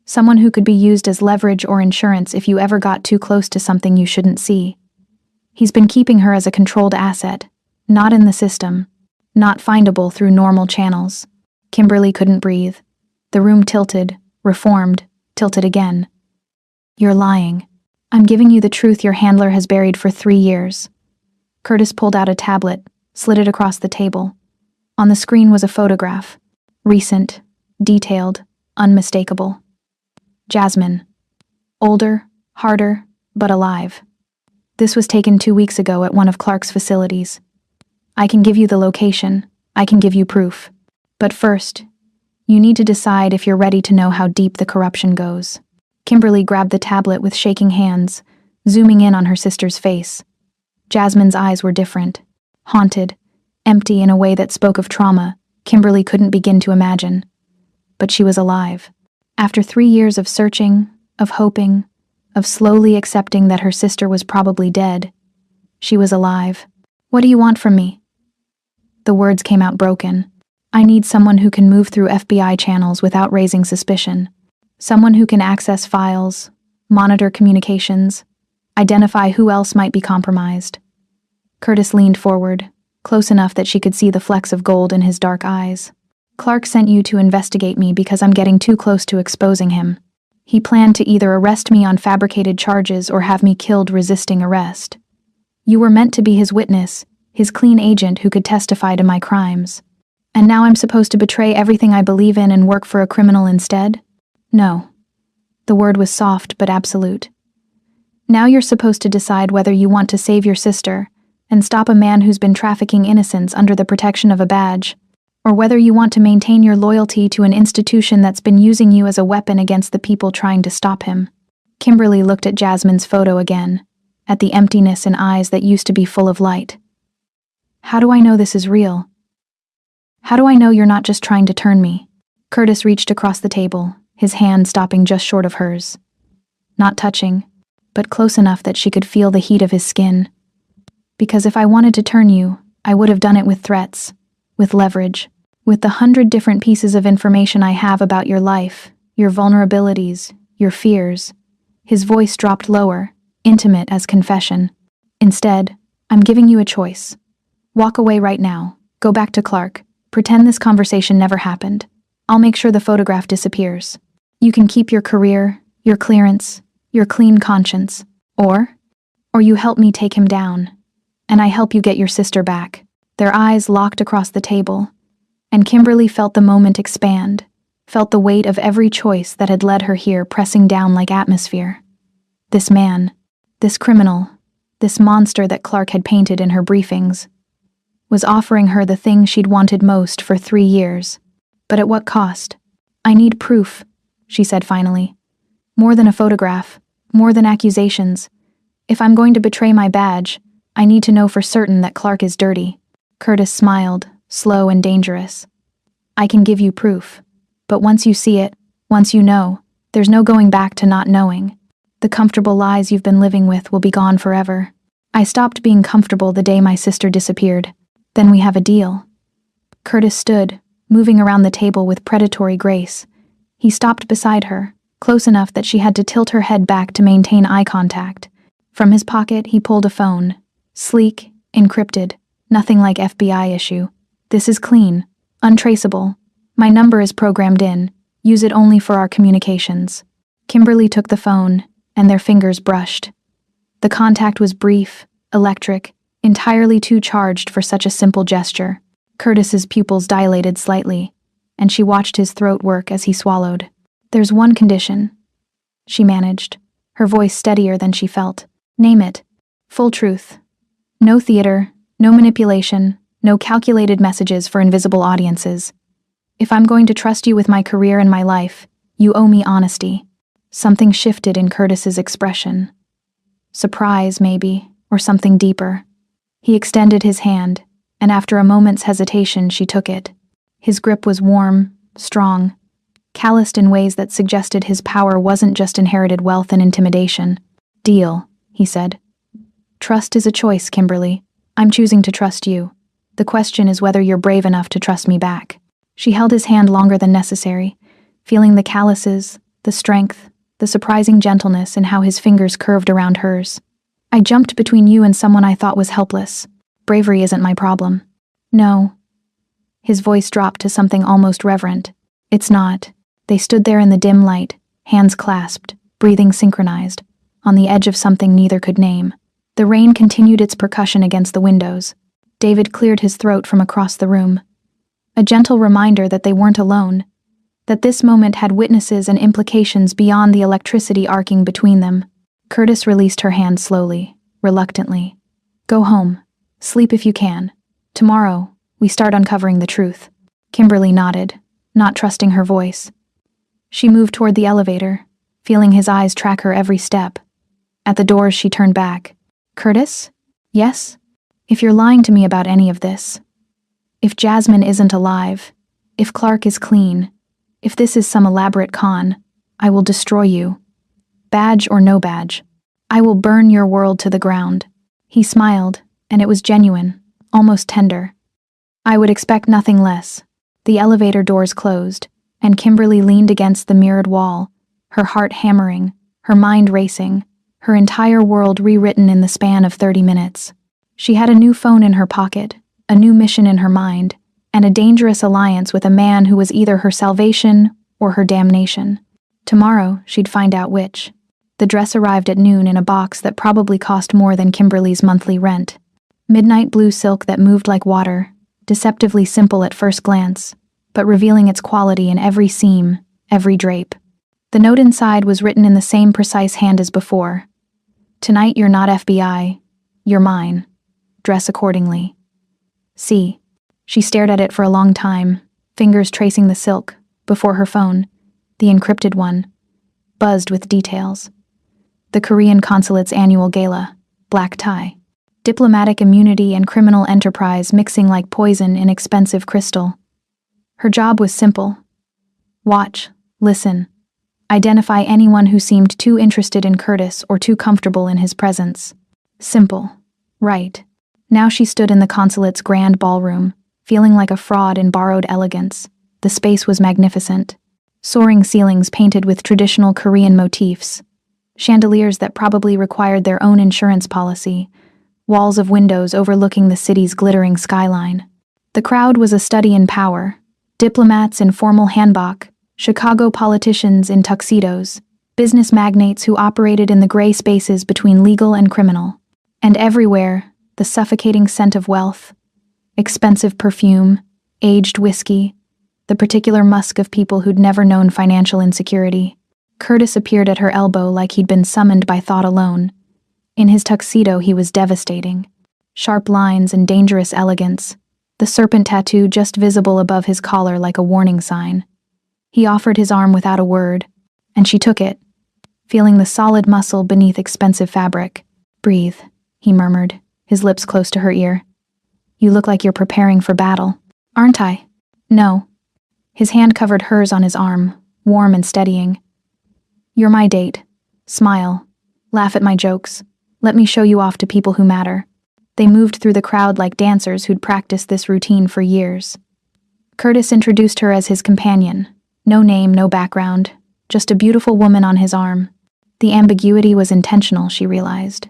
Someone who could be used as leverage or insurance if you ever got too close to something you shouldn't see. He's been keeping her as a controlled asset, not in the system, not findable through normal channels." Kimberly couldn't breathe. The room tilted, reformed, tilted again. "You're lying. I'm giving you the truth your handler has buried for 3 years." Curtis pulled out a tablet, slid it across the table. On the screen was a photograph. Recent, detailed, unmistakable. Jasmine. Older, harder, but alive. This was taken 2 weeks ago at one of Clark's facilities. "I can give you the location. I can give you proof. But first, you need to decide if you're ready to know how deep the corruption goes." Kimberly grabbed the tablet with shaking hands, zooming in on her sister's face. Jasmine's eyes were different. Haunted, empty in a way that spoke of trauma Kimberly couldn't begin to imagine. But she was alive. After 3 years of searching, of hoping, of slowly accepting that her sister was probably dead, she was alive. "What do you want from me?" The words came out broken. "I need someone who can move through FBI channels without raising suspicion. Someone who can access files, monitor communications, identify who else might be compromised." Curtis leaned forward, close enough that she could see the flecks of gold in his dark eyes. "Clark sent you to investigate me because I'm getting too close to exposing him. He planned to either arrest me on fabricated charges or have me killed resisting arrest. You were meant to be his witness, his clean agent who could testify to my crimes. And now I'm supposed to betray everything I believe in and work for a criminal instead? No." The word was soft but absolute. "Now you're supposed to decide whether you want to save your sister and stop a man who's been trafficking innocents under the protection of a badge, or whether you want to maintain your loyalty to an institution that's been using you as a weapon against the people trying to stop him." Kimberly looked at Jasmine's photo again, at the emptiness in eyes that used to be full of light. "How do I know this is real? How do I know you're not just trying to turn me?" Curtis reached across the table, his hand stopping just short of hers. Not touching, but close enough that she could feel the heat of his skin. "Because if I wanted to turn you, I would have done it with threats, with leverage, with the 100 different pieces of information I have about your life, your vulnerabilities, your fears." His voice dropped lower, intimate as confession. "Instead, I'm giving you a choice. Walk away right now, go back to Clark, pretend this conversation never happened. I'll make sure the photograph disappears. You can keep your career, your clearance, your clean conscience, or you help me take him down, and I help you get your sister back." Their eyes locked across the table, and Kimberly felt the moment expand, felt the weight of every choice that had led her here pressing down like atmosphere. This man, this criminal, this monster that Clark had painted in her briefings, was offering her the thing she'd wanted most for 3 years. But at what cost? "I need proof," she said finally. "More than a photograph, more than accusations. If I'm going to betray my badge, I need to know for certain that Clark is dirty." Curtis smiled, slow and dangerous. "I can give you proof. But once you see it, once you know, there's no going back to not knowing. The comfortable lies you've been living with will be gone forever. I stopped being comfortable the day my sister disappeared. Then we have a deal." Curtis stood, moving around the table with predatory grace. He stopped beside her, close enough that she had to tilt her head back to maintain eye contact. From his pocket, he pulled a phone. Sleek, encrypted, nothing like FBI issue. This is clean. Untraceable. My number is programmed in. Use it only for our communications. Kimberly took the phone, and their fingers brushed. The contact was brief, electric, entirely too charged for such a simple gesture. Curtis's pupils dilated slightly, and she watched his throat work as he swallowed. There's one condition, she managed, her voice steadier than she felt. Name it. Full truth. No theater, no manipulation, no calculated messages for invisible audiences. If I'm going to trust you with my career and my life, you owe me honesty. Something shifted in Curtis's expression. Surprise, maybe, or something deeper. He extended his hand, and after a moment's hesitation, she took it. His grip was warm, strong, calloused in ways that suggested his power wasn't just inherited wealth and intimidation. Deal, he said. Trust is a choice, Kimberly. I'm choosing to trust you. The question is whether you're brave enough to trust me back. She held his hand longer than necessary, feeling the calluses, the strength, the surprising gentleness in how his fingers curved around hers. I jumped between you and someone I thought was helpless. Bravery isn't my problem. No. His voice dropped to something almost reverent. It's not. They stood there in the dim light, hands clasped, breathing synchronized, on the edge of something neither could name. The rain continued its percussion against the windows. David cleared his throat from across the room. A gentle reminder that they weren't alone, that this moment had witnesses and implications beyond the electricity arcing between them. Curtis released her hand slowly, reluctantly. Go home. Sleep if you can. Tomorrow, we start uncovering the truth. Kimberly nodded, not trusting her voice. She moved toward the elevator, feeling his eyes track her every step. At the doors, she turned back. Curtis? Yes? If you're lying to me about any of this, if Jasmine isn't alive, if Clark is clean, if this is some elaborate con, I will destroy you. Badge or no badge, I will burn your world to the ground. He smiled, and it was genuine, almost tender. I would expect nothing less. The elevator doors closed, and Kimberly leaned against the mirrored wall, her heart hammering, her mind racing, her entire world rewritten in the span of 30 minutes. She had a new phone in her pocket, a new mission in her mind, and a dangerous alliance with a man who was either her salvation or her damnation. Tomorrow, she'd find out which. The dress arrived at noon in a box that probably cost more than Kimberly's monthly rent. Midnight blue silk that moved like water, deceptively simple at first glance, but revealing its quality in every seam, every drape. The note inside was written in the same precise hand as before. Tonight you're not FBI, you're mine. Dress accordingly. See. She stared at it for a long time, fingers tracing the silk, before her phone, the encrypted one, buzzed with details. The Korean consulate's annual gala, black tie. Diplomatic immunity and criminal enterprise mixing like poison in expensive crystal. Her job was simple. Watch, listen, identify anyone who seemed too interested in Curtis or too comfortable in his presence. Simple. Right. Now she stood in the consulate's grand ballroom, feeling like a fraud in borrowed elegance. The space was magnificent. Soaring ceilings painted with traditional Korean motifs. Chandeliers that probably required their own insurance policy. Walls of windows overlooking the city's glittering skyline. The crowd was a study in power. Diplomats in formal hanbok, Chicago politicians in tuxedos, business magnates who operated in the gray spaces between legal and criminal. And everywhere, the suffocating scent of wealth, expensive perfume, aged whiskey, the particular musk of people who'd never known financial insecurity. Curtis appeared at her elbow like he'd been summoned by thought alone. In his tuxedo, he was devastating. Sharp lines and dangerous elegance, the serpent tattoo just visible above his collar like a warning sign. He offered his arm without a word, and she took it, feeling the solid muscle beneath expensive fabric. Breathe, he murmured, his lips close to her ear. You look like you're preparing for battle. Aren't I? No. His hand covered hers on his arm, warm and steadying. You're my date. Smile. Laugh at my jokes. Let me show you off to people who matter. They moved through the crowd like dancers who'd practiced this routine for years. Curtis introduced her as his companion. No name, no background. Just a beautiful woman on his arm. The ambiguity was intentional, she realized.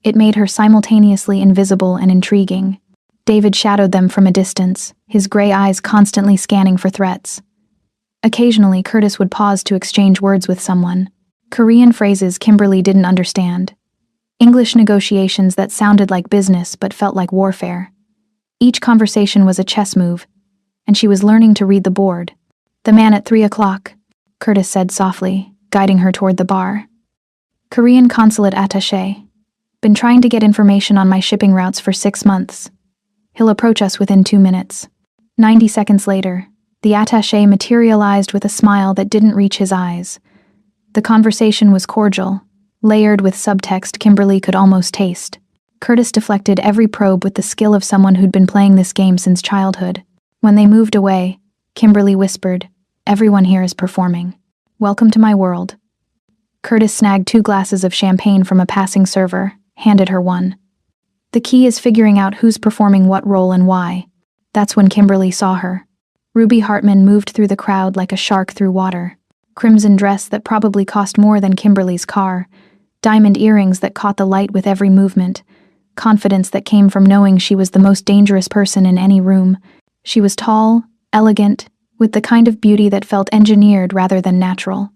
It made her simultaneously invisible and intriguing. David shadowed them from a distance, his gray eyes constantly scanning for threats. Occasionally, Curtis would pause to exchange words with someone. Korean phrases Kimberly didn't understand. English negotiations that sounded like business but felt like warfare. Each conversation was a chess move, and she was learning to read the board. "The man at 3 o'clock," Curtis said softly, guiding her toward the bar. "Korean consulate attaché. Been trying to get information on my shipping routes for 6 months. He'll approach us within 2 minutes. 90 seconds later, the attaché materialized with a smile that didn't reach his eyes. The conversation was cordial, layered with subtext Kimberly could almost taste. Curtis deflected every probe with the skill of someone who'd been playing this game since childhood. When they moved away, Kimberly whispered, "Everyone here is performing. Welcome to my world." Curtis snagged 2 glasses of champagne from a passing server, handed her one. "The key is figuring out who's performing what role and why." That's when Kimberly saw her. Ruby Hartman moved through the crowd like a shark through water. Crimson dress that probably cost more than Kimberly's car, diamond earrings that caught the light with every movement, confidence that came from knowing she was the most dangerous person in any room. She was tall, elegant, with the kind of beauty that felt engineered rather than natural.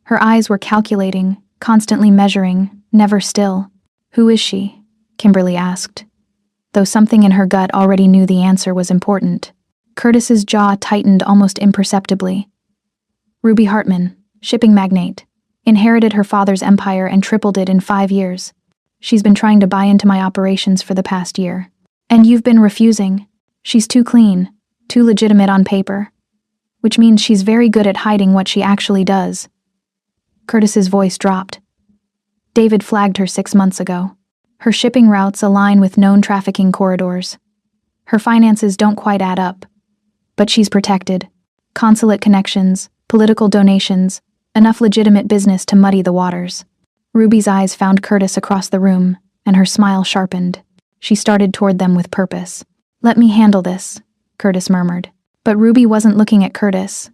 Her eyes were calculating, constantly measuring, never still. "Who is she?" Kimberly asked, though something in her gut already knew the answer was important. Curtis's jaw tightened almost imperceptibly. "Ruby Hartman, shipping magnate. Inherited her father's empire and tripled it in 5 years. She's been trying to buy into my operations for the past year. And you've been refusing. She's too clean, too legitimate on paper. Which means she's very good at hiding what she actually does." Curtis's voice dropped. David flagged her 6 months ago. Her shipping routes align with known trafficking corridors. Her finances don't quite add up. But she's protected. Consulate connections, political donations, enough legitimate business to muddy the waters. Ruby's eyes found Curtis across the room, and her smile sharpened. She started toward them with purpose. "Let me handle this," Curtis murmured. But Ruby wasn't looking at Curtis.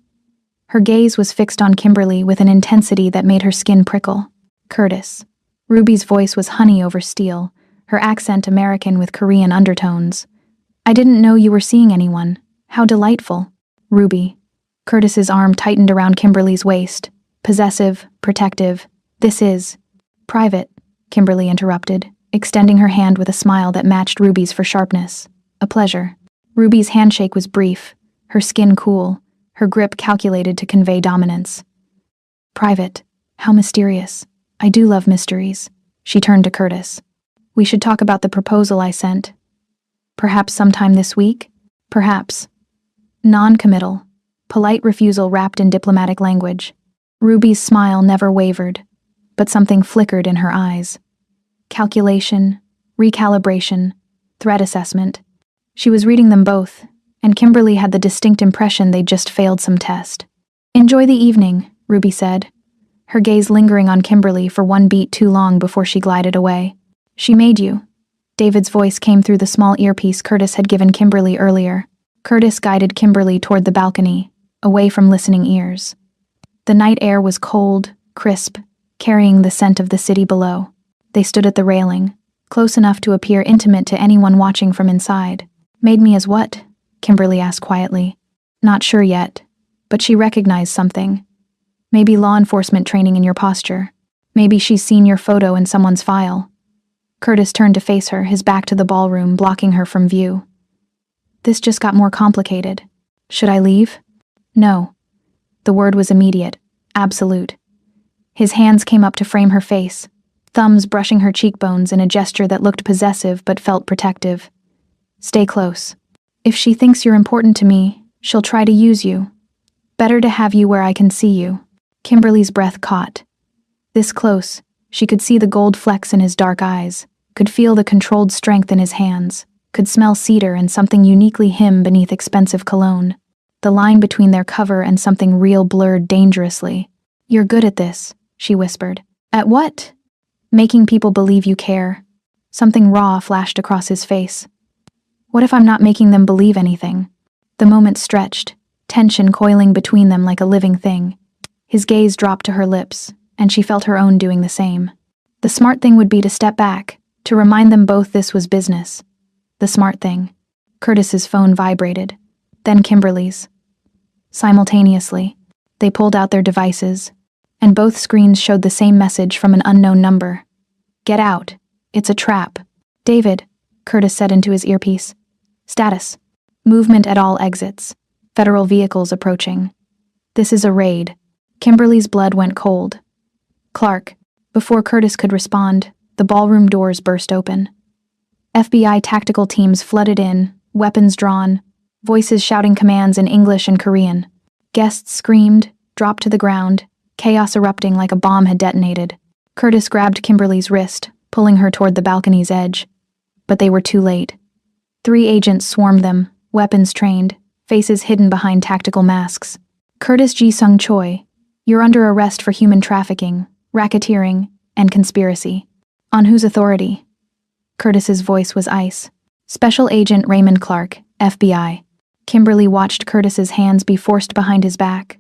Her gaze was fixed on Kimberly with an intensity that made her skin prickle. "Curtis." Ruby's voice was honey over steel, her accent American with Korean undertones. "I didn't know you were seeing anyone. How delightful." "Ruby." Curtis's arm tightened around Kimberly's waist. Possessive, protective. "This is private," Kimberly interrupted, extending her hand with a smile that matched Ruby's for sharpness. "A pleasure." Ruby's handshake was brief, her skin cool, her grip calculated to convey dominance. "Private. How mysterious. I do love mysteries." She turned to Curtis. "We should talk about the proposal I sent. Perhaps sometime this week?" "Perhaps." Non-committal. Polite refusal wrapped in diplomatic language. Ruby's smile never wavered, but something flickered in her eyes. Calculation, recalibration, threat assessment. She was reading them both, and Kimberly had the distinct impression they'd just failed some test. "Enjoy the evening," Ruby said, her gaze lingering on Kimberly for one beat too long before she glided away. "She made you." David's voice came through the small earpiece Curtis had given Kimberly earlier. Curtis guided Kimberly toward the balcony, away from listening ears. The night air was cold, crisp, carrying the scent of the city below. They stood at the railing, close enough to appear intimate to anyone watching from inside. "Made me as what?" Kimberly asked quietly. Not sure yet, but she recognized something. Maybe law enforcement training in your posture. Maybe she's seen your photo in someone's file. Curtis turned to face her, his back to the ballroom, blocking her from view. "This just got more complicated. Should I leave?" "No." The word was immediate, absolute. His hands came up to frame her face, thumbs brushing her cheekbones in a gesture that looked possessive but felt protective. "Stay close. If she thinks you're important to me, she'll try to use you. Better to have you where I can see you." Kimberly's breath caught. This close, she could see the gold flecks in his dark eyes, could feel the controlled strength in his hands, could smell cedar and something uniquely him beneath expensive cologne. The line between their cover and something real blurred dangerously. "You're good at this," she whispered. "At what?" "Making people believe you care." Something raw flashed across his face. "What if I'm not making them believe anything?" The moment stretched, tension coiling between them like a living thing. His gaze dropped to her lips, and she felt her own doing the same. The smart thing would be to step back, to remind them both this was business. The smart thing. Curtis's phone vibrated, then Kimberly's. Simultaneously, they pulled out their devices, and both screens showed the same message from an unknown number. "Get out. It's a trap." "David," Curtis said into his earpiece. "Status. Movement at all exits. Federal vehicles approaching. This is a raid." Kimberly's blood went cold. "Clark." Before Curtis could respond, the ballroom doors burst open. FBI tactical teams flooded in, weapons drawn, voices shouting commands in English and Korean. Guests screamed, dropped to the ground, chaos erupting like a bomb had detonated. Curtis grabbed Kimberly's wrist, pulling her toward the balcony's edge. But they were too late. 3 agents swarmed them, weapons trained, faces hidden behind tactical masks. "Curtis Ji Sung Choi, you're under arrest for human trafficking, racketeering, and conspiracy." "On whose authority?" Curtis's voice was ice. "Special Agent Raymond Clark, FBI." Kimberly watched Curtis's hands be forced behind his back,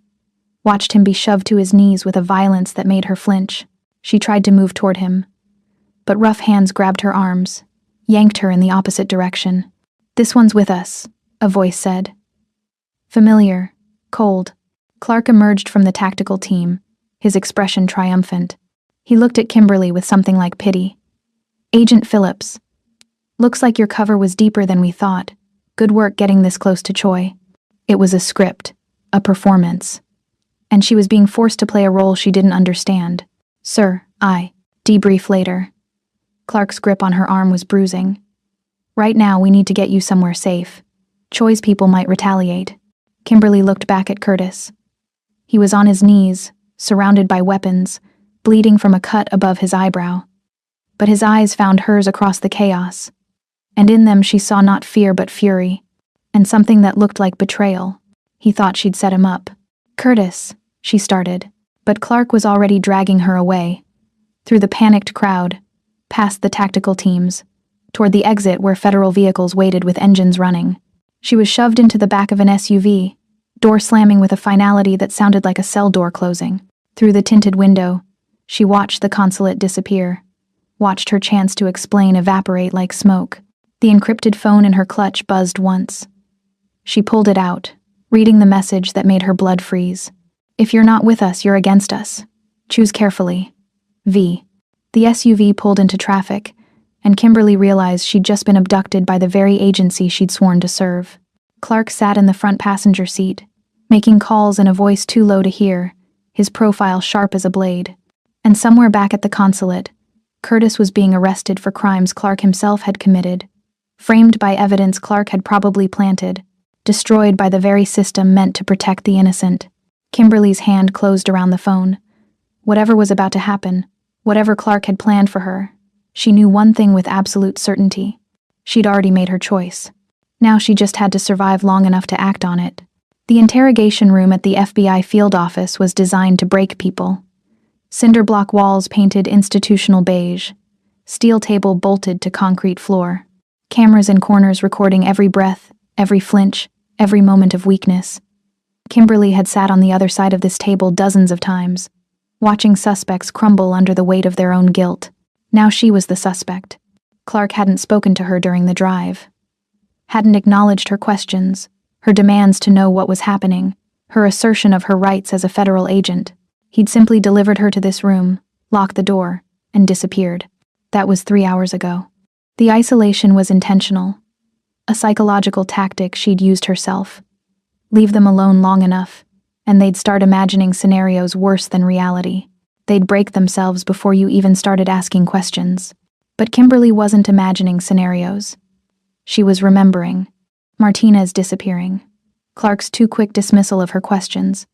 watched him be shoved to his knees with a violence that made her flinch. She tried to move toward him, but rough hands grabbed her arms, yanked her in the opposite direction. "This one's with us," a voice said. Familiar, cold. Clark emerged from the tactical team, his expression triumphant. He looked at Kimberly with something like pity. "Agent Phillips. Looks like your cover was deeper than we thought. Good work getting this close to Choi." It was a script, a performance. And she was being forced to play a role she didn't understand. "Sir, I." Debrief later. Clark's grip on her arm was bruising. "Right now, we need to get you somewhere safe. Choi's people might retaliate." Kimberly looked back at Curtis. He was on his knees, surrounded by weapons, bleeding from a cut above his eyebrow. But his eyes found hers across the chaos, and in them she saw not fear but fury, and something that looked like betrayal. He thought she'd set him up. "Curtis," she started, but Clark was already dragging her away, through the panicked crowd, past the tactical teams, toward the exit where federal vehicles waited with engines running. She was shoved into the back of an SUV, door slamming with a finality that sounded like a cell door closing. Through the tinted window, she watched the consulate disappear, watched her chance to explain evaporate like smoke. The encrypted phone in her clutch buzzed once. She pulled it out, reading the message that made her blood freeze. "If you're not with us, you're against us. Choose carefully. V." The SUV pulled into traffic, and Kimberly realized she'd just been abducted by the very agency she'd sworn to serve. Clark sat in the front passenger seat, making calls in a voice too low to hear, his profile sharp as a blade. And somewhere back at the consulate, Curtis was being arrested for crimes Clark himself had committed, framed by evidence Clark had probably planted, destroyed by the very system meant to protect the innocent. Kimberly's hand closed around the phone. Whatever was about to happen, whatever Clark had planned for her, she knew one thing with absolute certainty. She'd already made her choice. Now she just had to survive long enough to act on it. The interrogation room at the FBI field office was designed to break people. Cinder block walls painted institutional beige, steel table bolted to concrete floor, cameras in corners recording every breath, every flinch, every moment of weakness. Kimberly had sat on the other side of this table dozens of times, watching suspects crumble under the weight of their own guilt. Now she was the suspect. Clark hadn't spoken to her during the drive, hadn't acknowledged her questions, her demands to know what was happening, her assertion of her rights as a federal agent. He'd simply delivered her to this room, locked the door, and disappeared. That was 3 hours ago. The isolation was intentional, a psychological tactic she'd used herself. Leave them alone long enough, and they'd start imagining scenarios worse than reality. They'd break themselves before you even started asking questions. But Kimberly wasn't imagining scenarios. She was remembering. Martinez disappearing. Clark's too quick dismissal of her questions.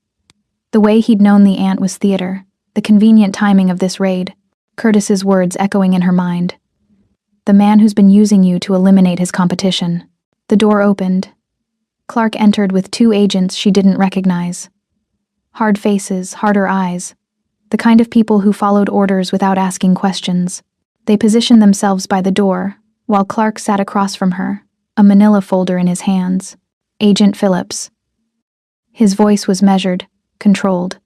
The way he'd known the aunt was theater, the convenient timing of this raid, Curtis's words echoing in her mind. "The man who's been using you to eliminate his competition." The door opened. Clark entered with 2 agents she didn't recognize. Hard faces, harder eyes. The kind of people who followed orders without asking questions. They positioned themselves by the door, while Clark sat across from her, a manila folder in his hands. "Agent Phillips." His voice was measured, controlled.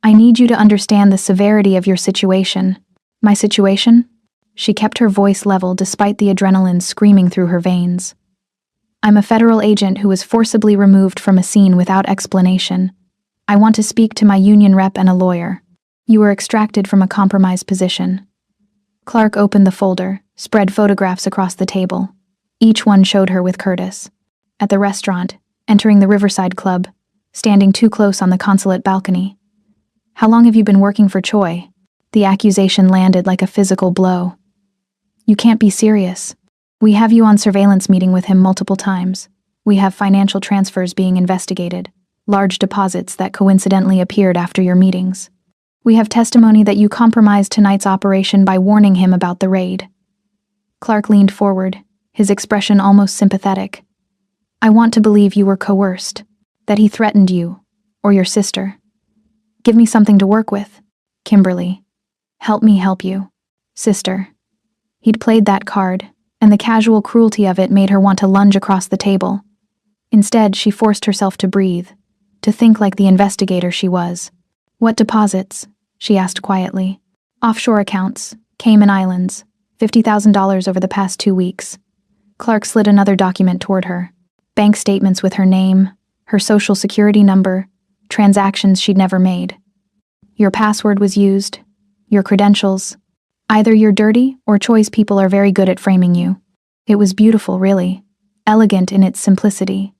"I need you to understand the severity of your situation." "My situation?" She kept her voice level despite the adrenaline screaming through her veins. I'm a federal agent who was forcibly removed from a scene without explanation. I want to speak to my union rep and a lawyer. You were extracted from a compromised position. Clark opened the folder, spread photographs across the table. Each one showed her with Curtis. At the restaurant, entering the Riverside Club, standing too close on the consulate balcony. How long have you been working for Choi? The accusation landed like a physical blow. You can't be serious. We have you on surveillance meeting with him multiple times. We have financial transfers being investigated, large deposits that coincidentally appeared after your meetings. We have testimony that you compromised tonight's operation by warning him about the raid. Clark leaned forward, his expression almost sympathetic. I want to believe you were coerced, that he threatened you, or your sister. Give me something to work with. Kimberly. Help me help you. Sister. He'd played that card, and the casual cruelty of it made her want to lunge across the table. Instead, she forced herself to breathe, to think like the investigator she was. What deposits? She asked quietly. Offshore accounts, Cayman Islands, $50,000 over the past 2 weeks. Clark slid another document toward her. Bank statements with her name, her social security number, transactions she'd never made. Your password was used, your credentials. Either you're dirty or Choi's people are very good at framing you. It was beautiful, really. Elegant in its simplicity.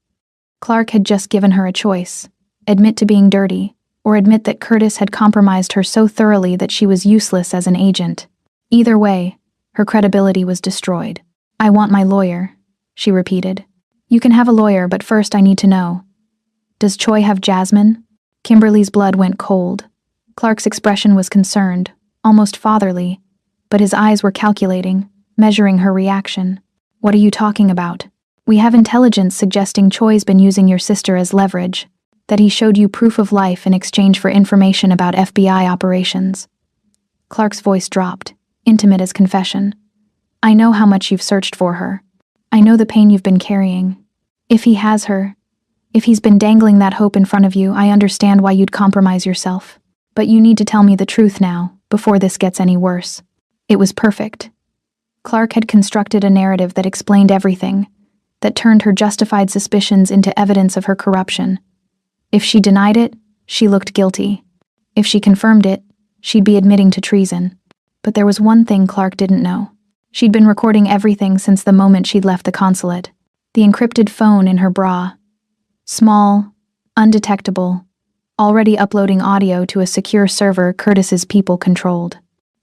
Clark had just given her a choice. Admit to being dirty, or admit that Curtis had compromised her so thoroughly that she was useless as an agent. Either way, her credibility was destroyed. I want my lawyer, she repeated. You can have a lawyer, but first I need to know. Does Choi have Jasmine? Kimberly's blood went cold. Clark's expression was concerned, almost fatherly, but his eyes were calculating, measuring her reaction. What are you talking about? We have intelligence suggesting Choi's been using your sister as leverage, that he showed you proof of life in exchange for information about FBI operations. Clark's voice dropped, intimate as confession. I know how much you've searched for her. I know the pain you've been carrying. If he has her, if he's been dangling that hope in front of you, I understand why you'd compromise yourself. But you need to tell me the truth now, before this gets any worse. It was perfect. Clark had constructed a narrative that explained everything, that turned her justified suspicions into evidence of her corruption. If she denied it, she looked guilty. If she confirmed it, she'd be admitting to treason. But there was one thing Clark didn't know. She'd been recording everything since the moment she'd left the consulate. The encrypted phone in her bra. Small, undetectable, already uploading audio to a secure server Curtis's people controlled.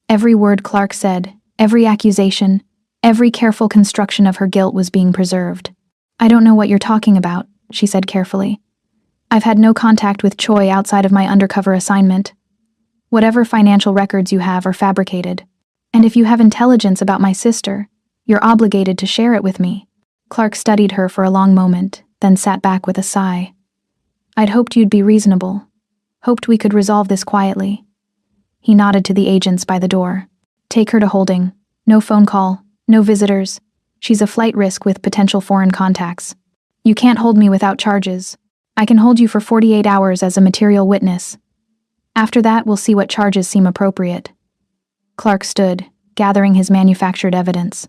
Every word Clark said, every accusation, every careful construction of her guilt was being preserved. I don't know what you're talking about, she said carefully. I've had no contact with Choi outside of my undercover assignment. Whatever financial records you have are fabricated. And if you have intelligence about my sister, you're obligated to share it with me. Clark studied her for a long moment, then sat back with a sigh. I'd hoped you'd be reasonable. Hoped we could resolve this quietly. He nodded to the agents by the door. Take her to holding. No phone call, no visitors. She's a flight risk with potential foreign contacts. You can't hold me without charges. I can hold you for 48 hours as a material witness. After that, we'll see what charges seem appropriate. Clark stood, gathering his manufactured evidence.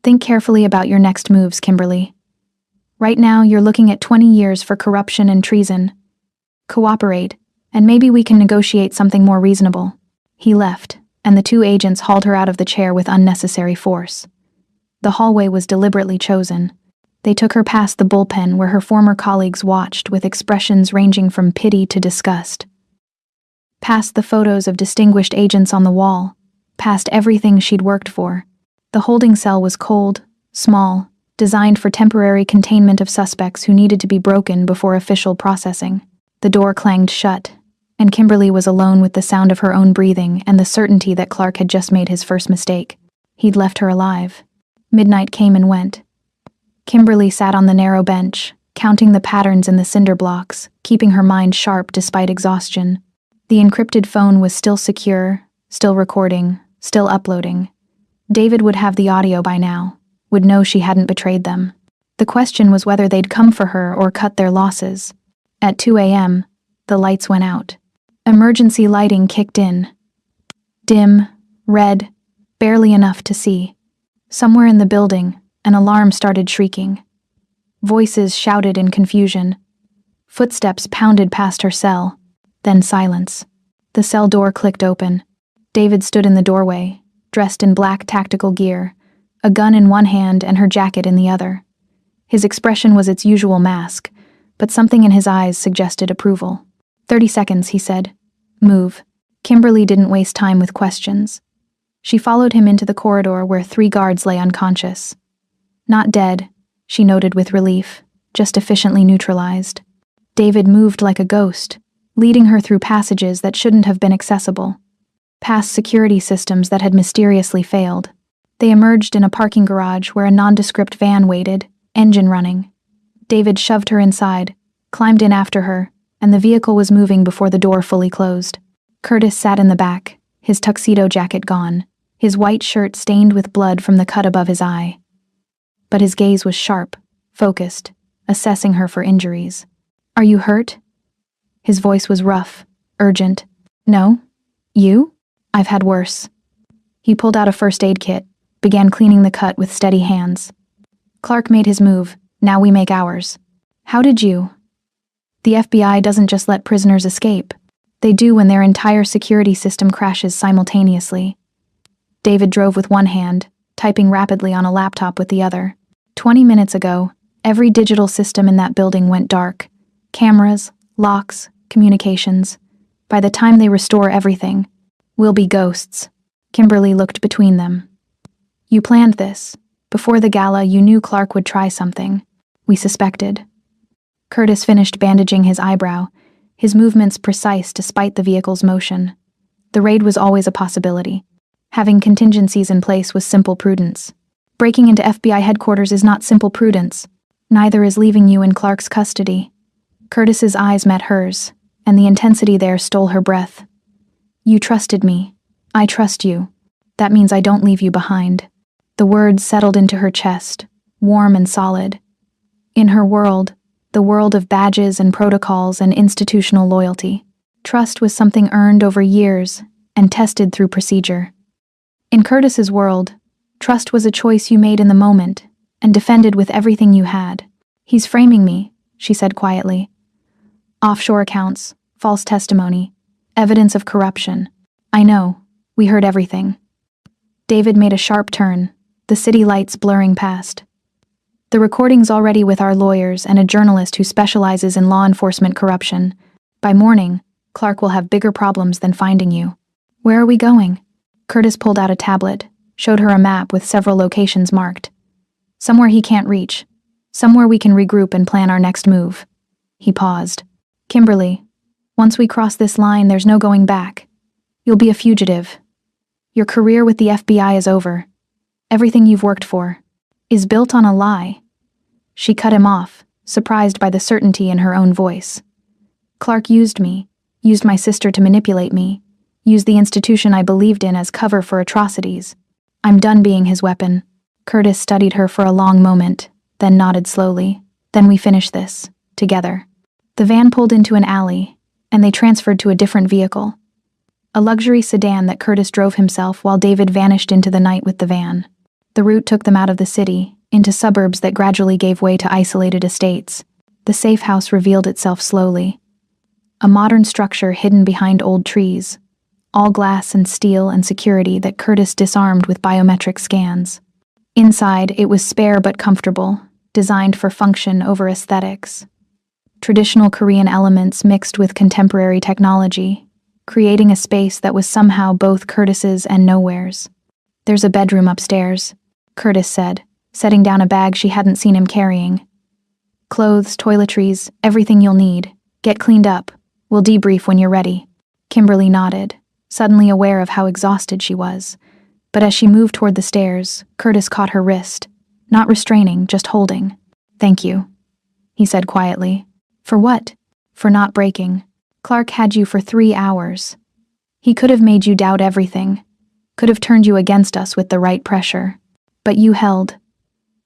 Think carefully about your next moves, Kimberly. Right now, you're looking at 20 years for corruption and treason. Cooperate, and maybe we can negotiate something more reasonable. He left, and the two agents hauled her out of the chair with unnecessary force. The hallway was deliberately chosen. They took her past the bullpen where her former colleagues watched with expressions ranging from pity to disgust. Past the photos of distinguished agents on the wall, past everything she'd worked for. The holding cell was cold, small, designed for temporary containment of suspects who needed to be broken before official processing. The door clanged shut, and Kimberly was alone with the sound of her own breathing and the certainty that Clark had just made his first mistake. He'd left her alive. Midnight came and went. Kimberly sat on the narrow bench, counting the patterns in the cinder blocks, keeping her mind sharp despite exhaustion. The encrypted phone was still secure, still recording, still uploading. David would have the audio by now, would know she hadn't betrayed them. The question was whether they'd come for her or cut their losses. At 2 a.m., the lights went out. Emergency lighting kicked in. Dim, red, barely enough to see. Somewhere in the building, an alarm started shrieking. Voices shouted in confusion. Footsteps pounded past her cell. Then silence. The cell door clicked open. David stood in the doorway, dressed in black tactical gear, a gun in one hand and her jacket in the other. His expression was its usual mask, but something in his eyes suggested approval. 30 seconds, he said. Move. Kimberly didn't waste time with questions. She followed him into the corridor where 3 guards lay unconscious. Not dead, she noted with relief, just efficiently neutralized. David moved like a ghost, leading her through passages that shouldn't have been accessible. Past security systems that had mysteriously failed. They emerged in a parking garage where a nondescript van waited, engine running. David shoved her inside, climbed in after her, and the vehicle was moving before the door fully closed. Curtis sat in the back, his tuxedo jacket gone, his white shirt stained with blood from the cut above his eye. But his gaze was sharp, focused, assessing her for injuries. Are you hurt? His voice was rough, urgent. No? You? I've had worse. He pulled out a first aid kit, began cleaning the cut with steady hands. Clark made his move. Now we make ours. How did you? The FBI doesn't just let prisoners escape. They do when their entire security system crashes simultaneously. David drove with one hand, typing rapidly on a laptop with the other. 20 minutes ago, every digital system in that building went dark. Cameras, locks, communications. By the time they restore everything, we'll be ghosts. Kimberly looked between them. You planned this. Before the gala, you knew Clark would try something. We suspected. Curtis finished bandaging his eyebrow, his movements precise despite the vehicle's motion. The raid was always a possibility. Having contingencies in place was simple prudence. Breaking into FBI headquarters is not simple prudence. Neither is leaving you in Clark's custody. Curtis's eyes met hers, and the intensity there stole her breath. You trusted me. I trust you. That means I don't leave you behind. The words settled into her chest, warm and solid. In her world, the world of badges and protocols and institutional loyalty, trust was something earned over years and tested through procedure. In Curtis's world, trust was a choice you made in the moment and defended with everything you had. He's framing me, she said quietly. Offshore accounts, false testimony, evidence of corruption. I know, we heard everything. David made a sharp turn, the city lights blurring past. The recording's already with our lawyers and a journalist who specializes in law enforcement corruption. By morning, Clark will have bigger problems than finding you. Where are we going? Curtis pulled out a tablet, showed her a map with several locations marked. Somewhere he can't reach. Somewhere we can regroup and plan our next move. He paused. Kimberly, once we cross this line, there's no going back. You'll be a fugitive. Your career with the FBI is over. Everything you've worked for is built on a lie. She cut him off, surprised by the certainty in her own voice. Clark used me, used my sister to manipulate me, used the institution I believed in as cover for atrocities. I'm done being his weapon. Curtis studied her for a long moment, then nodded slowly. Then we finish this, together. The van pulled into an alley, and they transferred to a different vehicle. A luxury sedan that Curtis drove himself while David vanished into the night with the van. The route took them out of the city, into suburbs that gradually gave way to isolated estates. The safe house revealed itself slowly. A modern structure hidden behind old trees, all glass and steel and security that Curtis disarmed with biometric scans. Inside, it was spare but comfortable, designed for function over aesthetics. Traditional Korean elements mixed with contemporary technology, creating a space that was somehow both Curtis's and nowhere's. There's a bedroom upstairs, Curtis said, setting down a bag she hadn't seen him carrying. Clothes, toiletries, everything you'll need. Get cleaned up. We'll debrief when you're ready. Kimberly nodded, suddenly aware of how exhausted she was. But as she moved toward the stairs, Curtis caught her wrist, not restraining, just holding. Thank you, he said quietly. For what? For not breaking. Clark had you for 3 hours. He could have made you doubt everything, could have turned you against us with the right pressure. But you held.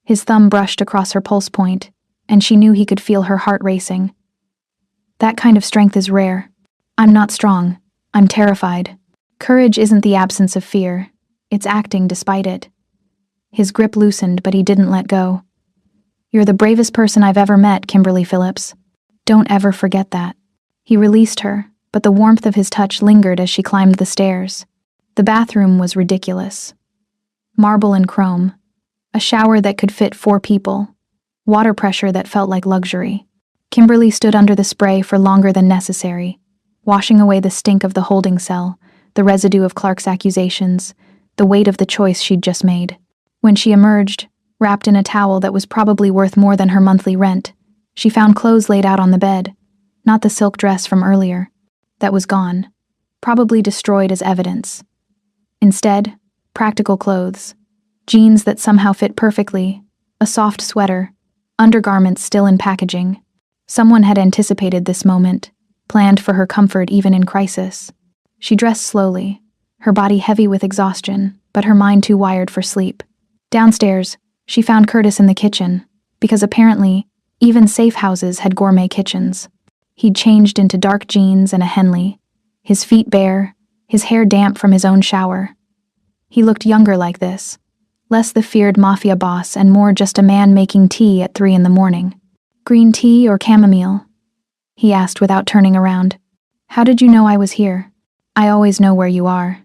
His thumb brushed across her pulse point, and she knew he could feel her heart racing. That kind of strength is rare. I'm not strong. I'm terrified. Courage isn't the absence of fear. It's acting despite it. His grip loosened, but he didn't let go. You're the bravest person I've ever met, Kimberly Phillips. Don't ever forget that. He released her, but the warmth of his touch lingered as she climbed the stairs. The bathroom was ridiculous. Marble and chrome. A shower that could fit 4 people. Water pressure that felt like luxury. Kimberly stood under the spray for longer than necessary, washing away the stink of the holding cell, the residue of Clark's accusations, the weight of the choice she'd just made. When she emerged, wrapped in a towel that was probably worth more than her monthly rent, she found clothes laid out on the bed, not the silk dress from earlier. That was gone, probably destroyed as evidence. Instead, practical clothes, jeans that somehow fit perfectly, a soft sweater, undergarments still in packaging. Someone had anticipated this moment, planned for her comfort even in crisis. She dressed slowly, her body heavy with exhaustion, but her mind too wired for sleep. Downstairs, she found Curtis in the kitchen, because apparently, even safe houses had gourmet kitchens. He'd changed into dark jeans and a Henley, his feet bare, his hair damp from his own shower. He looked younger like this, less the feared Mafia boss and more just a man making tea at 3 a.m. Green tea or chamomile? He asked without turning around. How did you know I was here? I always know where you are.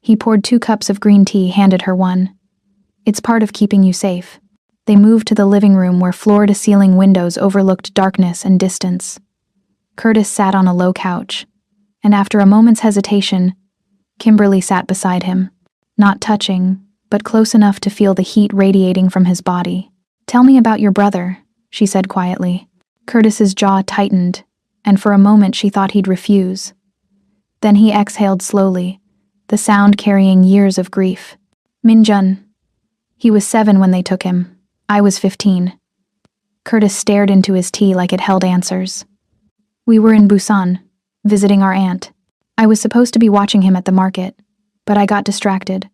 He poured 2 cups of green tea, handed her one. It's part of keeping you safe. They moved to the living room where floor-to-ceiling windows overlooked darkness and distance. Curtis sat on a low couch, and after a moment's hesitation, Kimberly sat beside him, not touching, but close enough to feel the heat radiating from his body. Tell me about your brother, she said quietly. Curtis's jaw tightened, and for a moment she thought he'd refuse. Then he exhaled slowly, the sound carrying years of grief. Minjun. He was 7 when they took him. I was 15. Curtis stared into his tea like it held answers. We were in Busan, visiting our aunt. I was supposed to be watching him at the market, but I got distracted.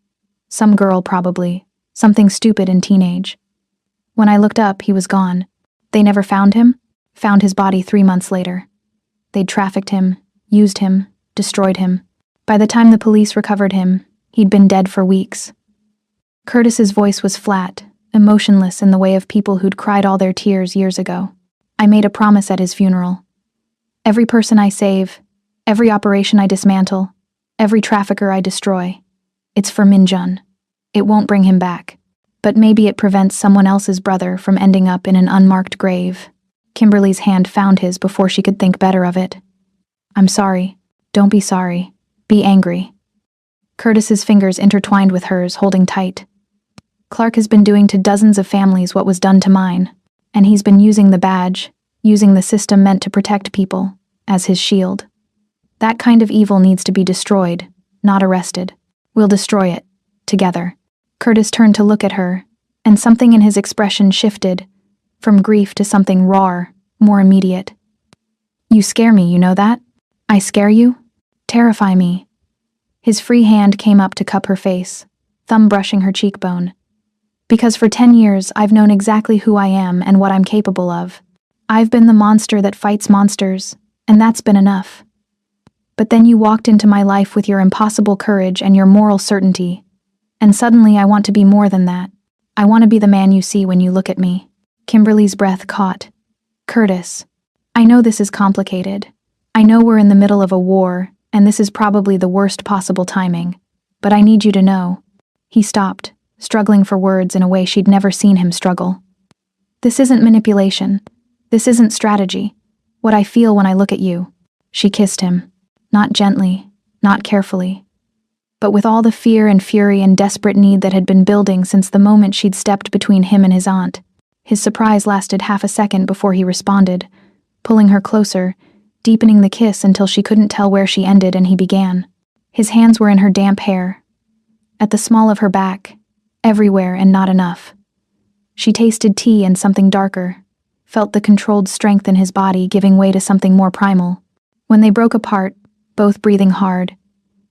Some girl probably, something stupid in teenage. When I looked up, he was gone. They never found him? Found his body 3 months later. They'd trafficked him, used him, destroyed him. By the time the police recovered him, he'd been dead for weeks. Curtis's voice was flat, emotionless in the way of people who'd cried all their tears years ago. I made a promise at his funeral. Every person I save, every operation I dismantle, every trafficker I destroy, it's for Minjun. It won't bring him back, but maybe it prevents someone else's brother from ending up in an unmarked grave. Kimberly's hand found his before she could think better of it. I'm sorry. Don't be sorry. Be angry. Curtis's fingers intertwined with hers, holding tight. Clark has been doing to dozens of families what was done to mine, and he's been using the badge, using the system meant to protect people, as his shield. That kind of evil needs to be destroyed, not arrested. We'll destroy it, together. Curtis turned to look at her, and something in his expression shifted, from grief to something raw, more immediate. You scare me, you know that? I scare you? Terrify me. His free hand came up to cup her face, thumb brushing her cheekbone. Because for 10 years, I've known exactly who I am and what I'm capable of. I've been the monster that fights monsters, and that's been enough. But then you walked into my life with your impossible courage and your moral certainty, and suddenly I want to be more than that. I want to be the man you see when you look at me. Kimberly's breath caught. Curtis, I know this is complicated. I know we're in the middle of a war, and this is probably the worst possible timing, but I need you to know. He stopped, struggling for words in a way she'd never seen him struggle. This isn't manipulation. This isn't strategy. What I feel when I look at you. She kissed him. Not gently, not carefully, but with all the fear and fury and desperate need that had been building since the moment she'd stepped between him and his aunt. His surprise lasted half a second before he responded, pulling her closer, deepening the kiss until she couldn't tell where she ended and he began. His hands were in her damp hair, at the small of her back, everywhere and not enough. She tasted tea and something darker, felt the controlled strength in his body giving way to something more primal. When they broke apart, both breathing hard,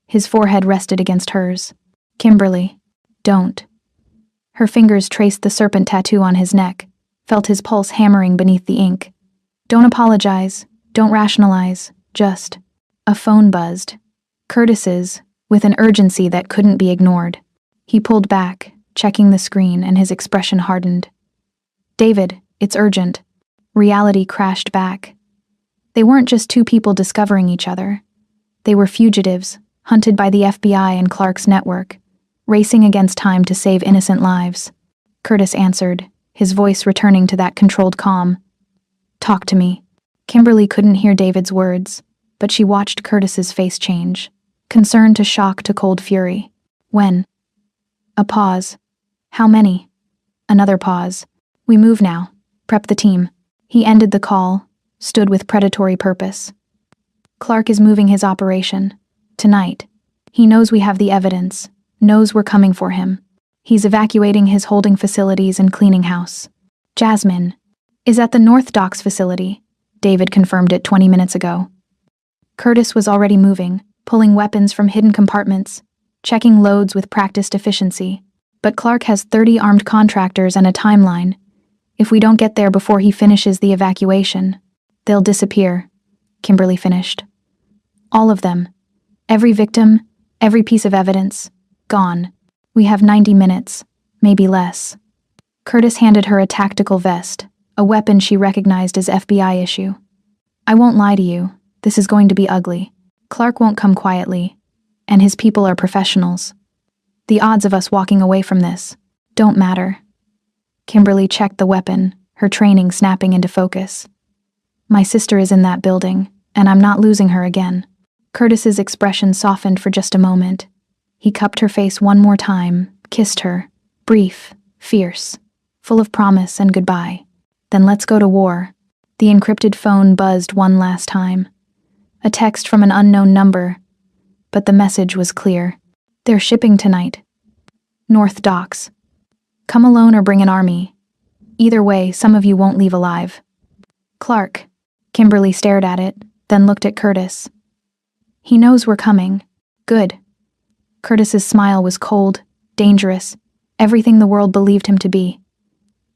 his forehead rested against hers. Kimberly, don't. Her fingers traced the serpent tattoo on his neck, felt his pulse hammering beneath the ink. Don't apologize, don't rationalize, just. A phone buzzed. Curtis's, with an urgency that couldn't be ignored. He pulled back, checking the screen, and his expression hardened. David, it's urgent. Reality crashed back. They weren't just two people discovering each other. They were fugitives, hunted by the FBI and Clark's network, racing against time to save innocent lives. Curtis answered, his voice returning to that controlled calm. Talk to me. Kimberly couldn't hear David's words, but she watched Curtis's face change, concern to shock to cold fury. When? A pause. How many? Another pause. We move now. Prep the team. He ended the call, stood with predatory purpose. Clark is moving his operation. Tonight. He knows we have the evidence, knows we're coming for him. He's evacuating his holding facilities and cleaning house. Jasmine is at the North Docks facility. David confirmed it 20 minutes ago. Curtis was already moving, pulling weapons from hidden compartments, checking loads with practiced efficiency. But Clark has 30 armed contractors and a timeline. If we don't get there before he finishes the evacuation, they'll disappear, Kimberly finished. All of them. Every victim, every piece of evidence, gone. We have 90 minutes, maybe less. Curtis handed her a tactical vest, a weapon she recognized as FBI issue. I won't lie to you, this is going to be ugly. Clark won't come quietly, and his people are professionals. The odds of us walking away from this don't matter. Kimberly checked the weapon, her training snapping into focus. My sister is in that building, and I'm not losing her again. Curtis's expression softened for just a moment. He cupped her face one more time, kissed her, brief, fierce, full of promise and goodbye. Then let's go to war. The encrypted phone buzzed one last time. A text from an unknown number, but the message was clear. They're shipping tonight. North Docks. Come alone or bring an army. Either way, some of you won't leave alive. Clark. Kimberly stared at it, then looked at Curtis. He knows we're coming. Good. Curtis's smile was cold, dangerous, everything the world believed him to be.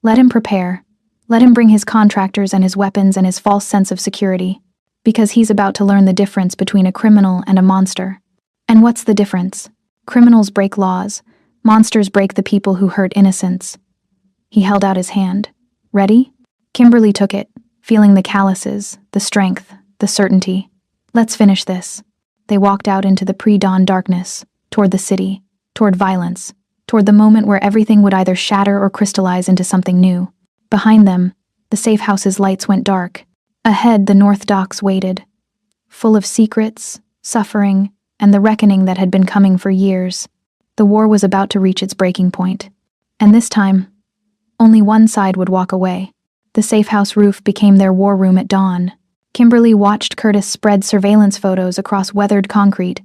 Let him prepare. Let him bring his contractors and his weapons and his false sense of security, because he's about to learn the difference between a criminal and a monster. And what's the difference? Criminals break laws. Monsters break the people who hurt innocents. He held out his hand. Ready? Kimberly took it, feeling the calluses, the strength, the certainty. Let's finish this. They walked out into the pre-dawn darkness, toward the city, toward violence, toward the moment where everything would either shatter or crystallize into something new. Behind them, the safe house's lights went dark. Ahead, the North Docks waited, full of secrets, suffering, and the reckoning that had been coming for years. The war was about to reach its breaking point. And this time, only one side would walk away. The safe house roof became their war room at dawn. Kimberly watched Curtis spread surveillance photos across weathered concrete,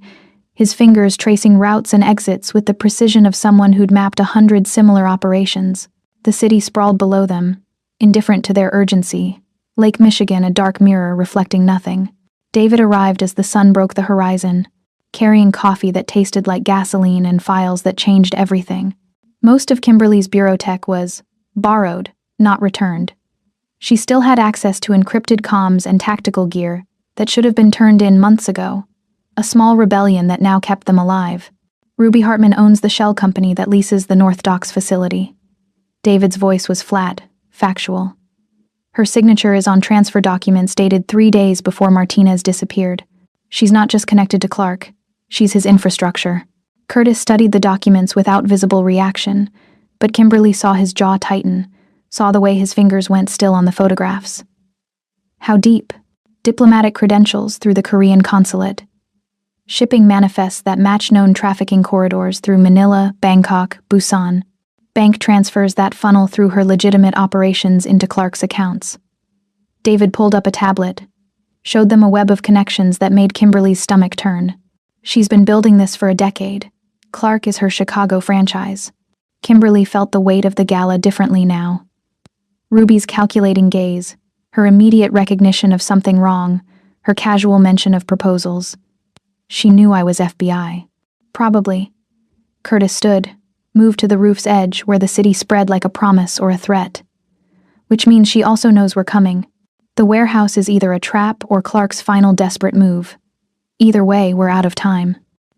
his fingers tracing routes and exits with the precision of someone who'd mapped 100 similar operations. The city sprawled below them, indifferent to their urgency. Lake Michigan, a dark mirror reflecting nothing. David arrived as the sun broke the horizon, carrying coffee that tasted like gasoline and files that changed everything. Most of Kimberly's bureau tech was borrowed, not returned. She still had access to encrypted comms and tactical gear that should have been turned in months ago, a small rebellion that now kept them alive. Ruby Hartman owns the shell company that leases the North Docks facility. David's voice was flat, factual. Her signature is on transfer documents dated 3 days before Martinez disappeared. She's not just connected to Clark, she's his infrastructure. Curtis studied the documents without visible reaction, but Kimberly saw his jaw tighten, saw the way his fingers went still on the photographs. How deep? Diplomatic credentials through the Korean consulate. Shipping manifests that match known trafficking corridors through Manila, Bangkok, Busan. Bank transfers that funnel through her legitimate operations into Clark's accounts. David pulled up a tablet, showed them a web of connections that made Kimberly's stomach turn. She's been building this for a decade. Clark is her Chicago franchise. Kimberly felt the weight of the gala differently now. Ruby's calculating gaze, her immediate recognition of something wrong, her casual mention of proposals. She knew I was FBI. Probably. Curtis stood, moved to the roof's edge where the city spread like a promise or a threat. Which means she also knows we're coming. The warehouse is either a trap or Clark's final desperate move. Either way, we're out of time.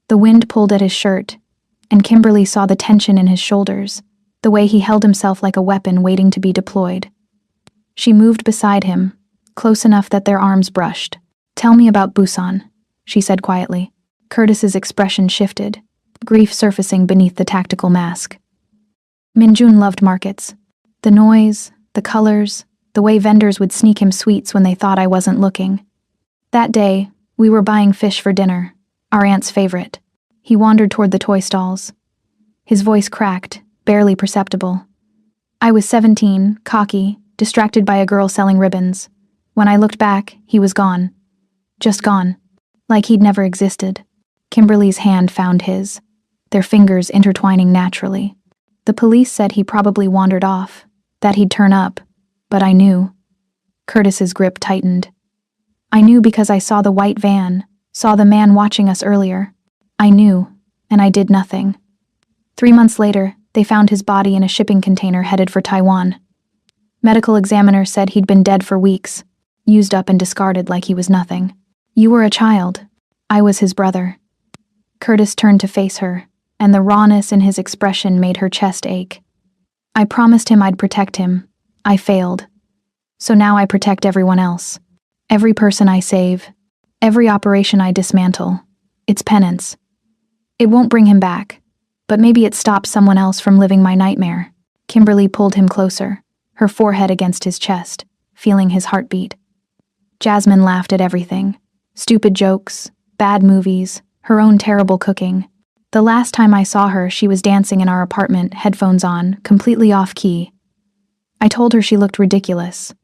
The wind pulled at his shirt, and Kimberly saw the tension in his shoulders. the way he held himself like a weapon waiting to be deployed. She moved beside him, close enough that their arms brushed. "Tell me about Busan," she said quietly. Curtis's expression shifted, grief surfacing beneath the tactical mask. Minjun loved markets. The noise, the colors, the way vendors would sneak him sweets when they thought I wasn't looking. That day, we were buying fish for dinner, our aunt's favorite. He wandered toward the toy stalls. His voice cracked, barely perceptible. I was 17, cocky, distracted by a girl selling ribbons. When I looked back, he was gone. Just gone. Like he'd never existed. Kimberly's hand found his, their fingers intertwining naturally. The police said he probably wandered off, that he'd turn up, but I knew. Curtis's grip tightened. I knew because I saw the white van, saw the man watching us earlier. I knew, and I did nothing. 3 months later, they found his body in a shipping container headed for Taiwan. Medical examiner said he'd been dead for weeks, used up and discarded like he was nothing. You were a child. I was his brother. Curtis turned to face her, and the rawness in his expression made her chest ache. I promised him I'd protect him. I failed. So now I protect everyone else. Every person I save. Every operation I dismantle. It's penance. It won't bring him back, but maybe it stops someone else from living my nightmare. Kimberly pulled him closer, her forehead against his chest, feeling his heartbeat. Jasmine laughed at everything. Stupid jokes, bad movies, her own terrible cooking. The last time I saw her, she was dancing in our apartment, headphones on, completely off-key. I told her she looked ridiculous.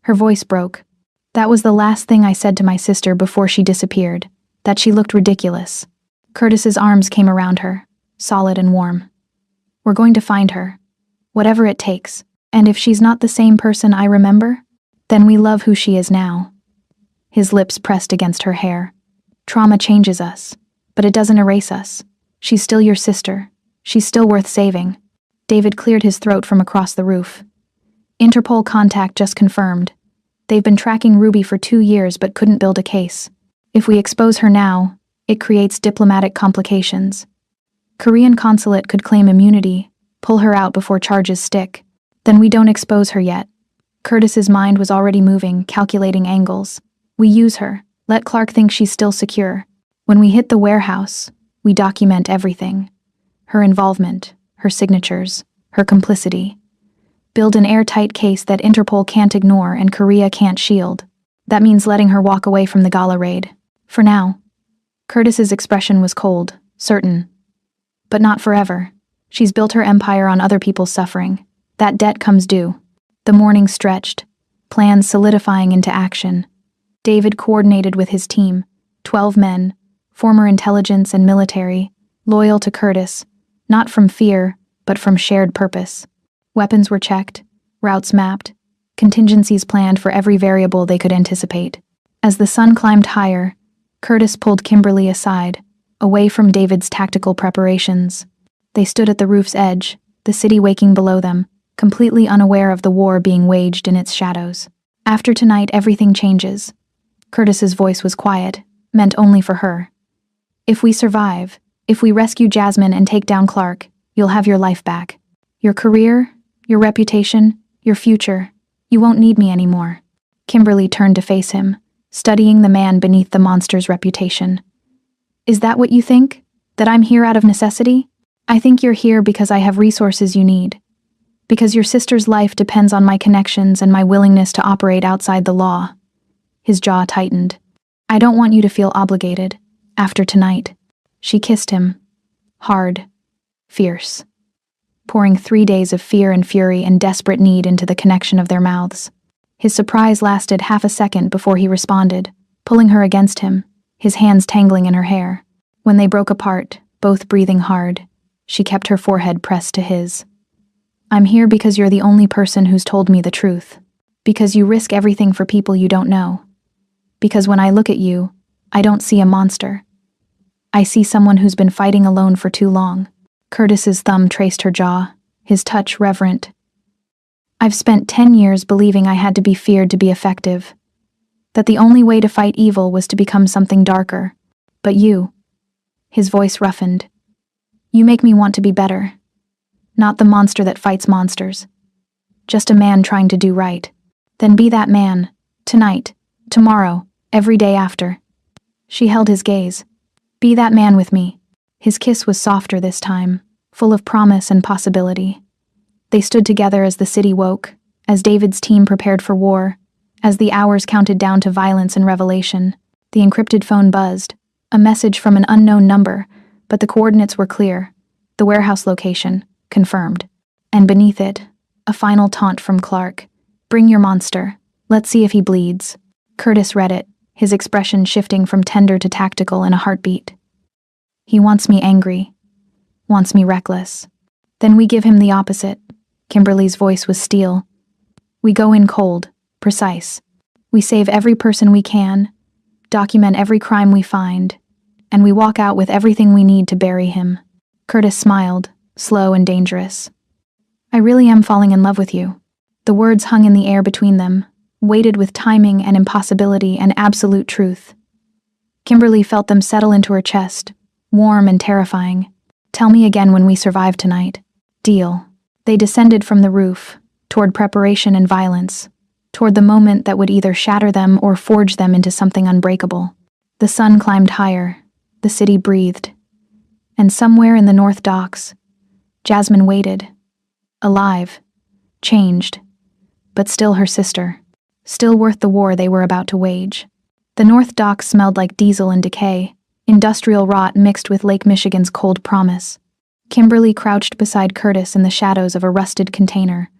Her voice broke. That was the last thing I said to my sister before she disappeared, that she looked ridiculous. Curtis's arms came around her, solid and warm. We're going to find her, whatever it takes, and if she's not the same person I remember, then we love who she is now. His lips pressed against her hair. Trauma changes us, but it doesn't erase us. She's still your sister. She's still worth saving. David cleared his throat from across the roof. Interpol contact just confirmed. They've been tracking Ruby for 2 years but couldn't build a case. If we expose her now, it creates diplomatic complications. Korean consulate could claim immunity, pull her out before charges stick. Then we don't expose her yet. Curtis's mind was already moving, calculating angles. We use her. Let Clark think she's still secure. When we hit the warehouse, we document everything. Her involvement, her signatures, her complicity. Build an airtight case that Interpol can't ignore and Korea can't shield. That means letting her walk away from the gala raid. For now. Curtis's expression was cold, certain. But not forever. She's built her empire on other people's suffering. That debt comes due. The morning stretched, plans solidifying into action. David coordinated with his team, 12 men, former intelligence and military, loyal to Curtis, not from fear, but from shared purpose. Weapons were checked, routes mapped, contingencies planned for every variable they could anticipate. As the sun climbed higher, Curtis pulled Kimberly aside, away from David's tactical preparations. They stood at the roof's edge, the city waking below them, completely unaware of the war being waged in its shadows. After tonight, everything changes. Curtis's voice was quiet, meant only for her. If we survive, if we rescue Jasmine and take down Clark, you'll have your life back. Your career, your reputation, your future. You won't need me anymore. Kimberly turned to face him, studying the man beneath the monster's reputation. Is that what you think? That I'm here out of necessity? I think you're here because I have resources you need. Because your sister's life depends on my connections and my willingness to operate outside the law. His jaw tightened. I don't want you to feel obligated. After tonight. She kissed him. Hard. Fierce. Pouring 3 days of fear and fury and desperate need into the connection of their mouths. His surprise lasted half a second before he responded, pulling her against him, his hands tangling in her hair. When they broke apart, both breathing hard, she kept her forehead pressed to his. I'm here because you're the only person who's told me the truth. Because you risk everything for people you don't know. Because when I look at you, I don't see a monster. I see someone who's been fighting alone for too long. Curtis's thumb traced her jaw, his touch reverent. I've spent 10 years believing I had to be feared to be effective. That the only way to fight evil was to become something darker. But you. His voice roughened. You make me want to be better. Not the monster that fights monsters. Just a man trying to do right. Then be that man. Tonight. Tomorrow. Every day after. She held his gaze. Be that man with me. His kiss was softer this time, full of promise and possibility. They stood together as the city woke, as David's team prepared for war, as the hours counted down to violence and revelation. The encrypted phone buzzed, a message from an unknown number, but the coordinates were clear. The warehouse location, confirmed. And beneath it, a final taunt from Clark. Bring your monster. Let's see if he bleeds. Curtis read it, his expression shifting from tender to tactical in a heartbeat. He wants me angry. Wants me reckless. Then we give him the opposite. Kimberly's voice was steel. We go in cold, precise. We save every person we can, document every crime we find, and we walk out with everything we need to bury him. Curtis smiled, slow and dangerous. I really am falling in love with you. The words hung in the air between them, weighted with timing and impossibility and absolute truth. Kimberly felt them settle into her chest, warm and terrifying. Tell me again when we survive tonight. Deal. They descended from the roof, toward preparation and violence, toward the moment that would either shatter them or forge them into something unbreakable. The sun climbed higher, the city breathed. And somewhere in the North Docks, Jasmine waited. Alive. Changed. But still her sister. Still worth the war they were about to wage. The North Docks smelled like diesel and decay, industrial rot mixed with Lake Michigan's cold promise. Kimberly crouched beside Curtis in the shadows of a rusted container,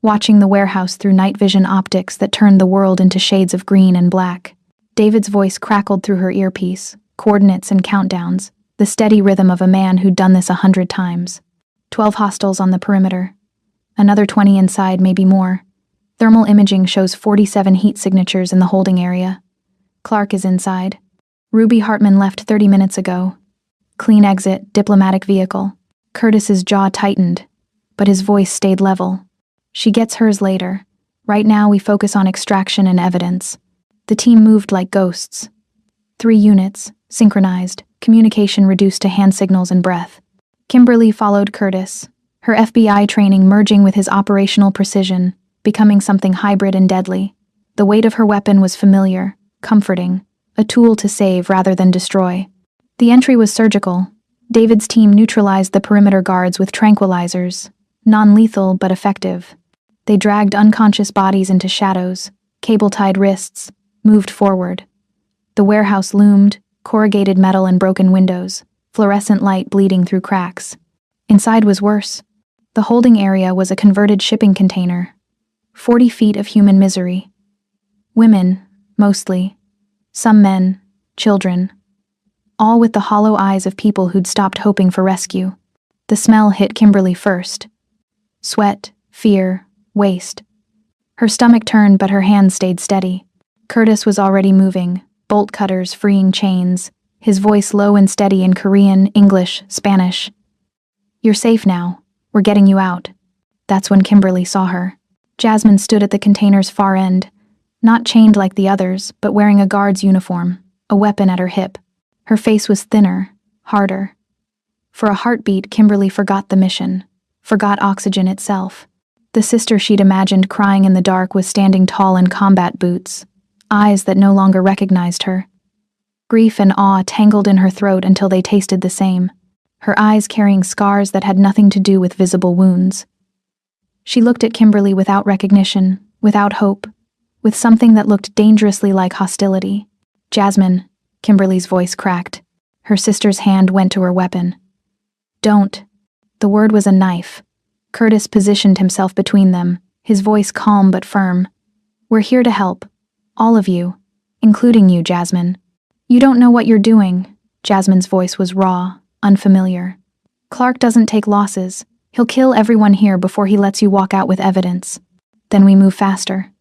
watching the warehouse through night vision optics that turned the world into shades of green and black. David's voice crackled through her earpiece, coordinates and countdowns, the steady rhythm of a man who'd done this 100 times. 12 hostiles on the perimeter. Another 20 inside, maybe more. Thermal imaging shows 47 heat signatures in the holding area. Clark is inside. Ruby Hartman left 30 minutes ago. Clean exit, diplomatic vehicle. Curtis's jaw tightened, but his voice stayed level. She gets hers later. Right now we focus on extraction and evidence. The team moved like ghosts. 3 units, synchronized, communication reduced to hand signals and breath. Kimberly followed Curtis, her FBI training merging with his operational precision, becoming something hybrid and deadly. The weight of her weapon was familiar, comforting, a tool to save rather than destroy. The entry was surgical. David's team neutralized the perimeter guards with tranquilizers, non-lethal but effective. They dragged unconscious bodies into shadows, cable-tied wrists, moved forward. The warehouse loomed, corrugated metal and broken windows, fluorescent light bleeding through cracks. Inside was worse. The holding area was a converted shipping container. 40 feet of human misery. Women, mostly. Some men, children. All with the hollow eyes of people who'd stopped hoping for rescue. The smell hit Kimberly first. Sweat, fear, waste. Her stomach turned, but her hands stayed steady. Curtis was already moving, bolt cutters freeing chains, his voice low and steady in Korean, English, Spanish. You're safe now. We're getting you out. That's when Kimberly saw her. Jasmine stood at the container's far end, not chained like the others, but wearing a guard's uniform, a weapon at her hip. Her face was thinner, harder. For a heartbeat, Kimberly forgot the mission, forgot oxygen itself. The sister she'd imagined crying in the dark was standing tall in combat boots, eyes that no longer recognized her. Grief and awe tangled in her throat until they tasted the same, her eyes carrying scars that had nothing to do with visible wounds. She looked at Kimberly without recognition, without hope, with something that looked dangerously like hostility. Jasmine, Kimberly's voice cracked. Her sister's hand went to her weapon. Don't. The word was a knife. Curtis positioned himself between them, his voice calm but firm. We're here to help. All of you. Including you, Jasmine. You don't know what you're doing. Jasmine's voice was raw, unfamiliar. Clark doesn't take losses. He'll kill everyone here before he lets you walk out with evidence. Then we move faster.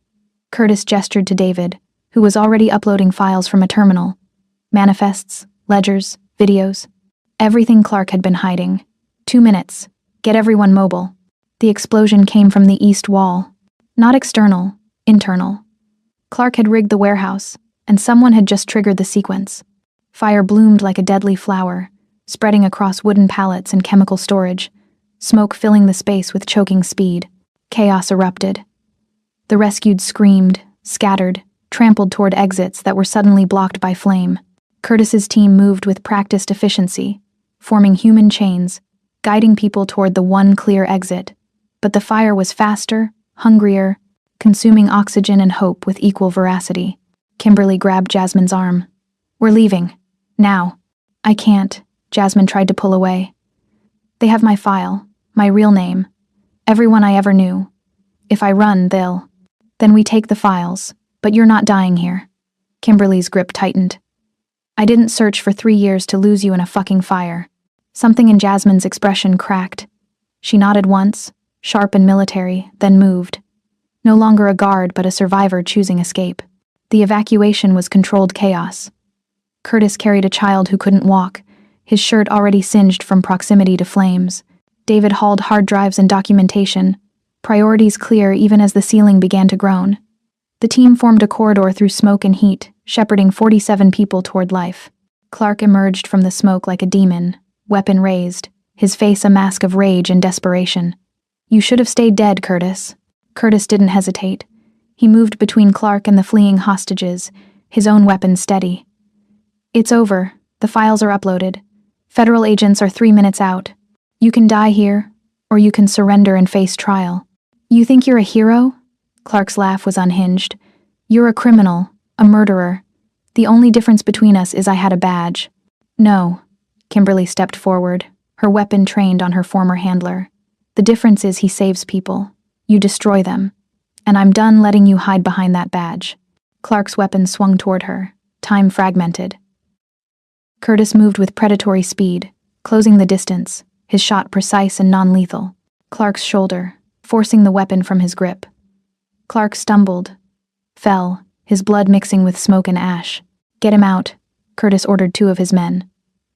Curtis gestured to David, who was already uploading files from a terminal. Manifests, ledgers, videos. Everything Clark had been hiding. 2 minutes. Get everyone mobile. The explosion came from the east wall. Not external, internal. Clark had rigged the warehouse, and someone had just triggered the sequence. Fire bloomed like a deadly flower, spreading across wooden pallets and chemical storage. smoke filling the space with choking speed. Chaos erupted. The rescued screamed, scattered, trampled toward exits that were suddenly blocked by flame. Curtis's team moved with practiced efficiency, forming human chains, guiding people toward the one clear exit. But the fire was faster, hungrier, consuming oxygen and hope with equal veracity. Kimberly grabbed Jasmine's arm. "We're leaving. Now." "I can't," Jasmine tried to pull away. "They have my file, my real name, everyone I ever knew. If I run, they'll..." "Then we take the files, but you're not dying here." Kimberly's grip tightened. "I didn't search for 3 years to lose you in a fucking fire." Something in Jasmine's expression cracked. She nodded once, sharp and military, then moved. No longer a guard, but a survivor choosing escape. The evacuation was controlled chaos. Curtis carried a child who couldn't walk, his shirt already singed from proximity to flames. David hauled hard drives and documentation, priorities clear even as the ceiling began to groan. The team formed a corridor through smoke and heat, shepherding 47 people toward life. Clark emerged from the smoke like a demon, weapon raised, his face a mask of rage and desperation. "You should have stayed dead, Curtis." Curtis didn't hesitate. He moved between Clark and the fleeing hostages, his own weapon steady. "It's over. The files are uploaded. Federal agents are 3 minutes out. You can die here, or you can surrender and face trial." "You think you're a hero?" Clark's laugh was unhinged. "You're a criminal, a murderer. The only difference between us is I had a badge." "No." Kimberly stepped forward, her weapon trained on her former handler. "The difference is he saves people. You destroy them. And I'm done letting you hide behind that badge." Clark's weapon swung toward her, time fragmented. Curtis moved with predatory speed, closing the distance, his shot precise and non-lethal. Clark's shoulder, forcing the weapon from his grip. Clark stumbled, fell, his blood mixing with smoke and ash. "Get him out," Curtis ordered 2 of his men.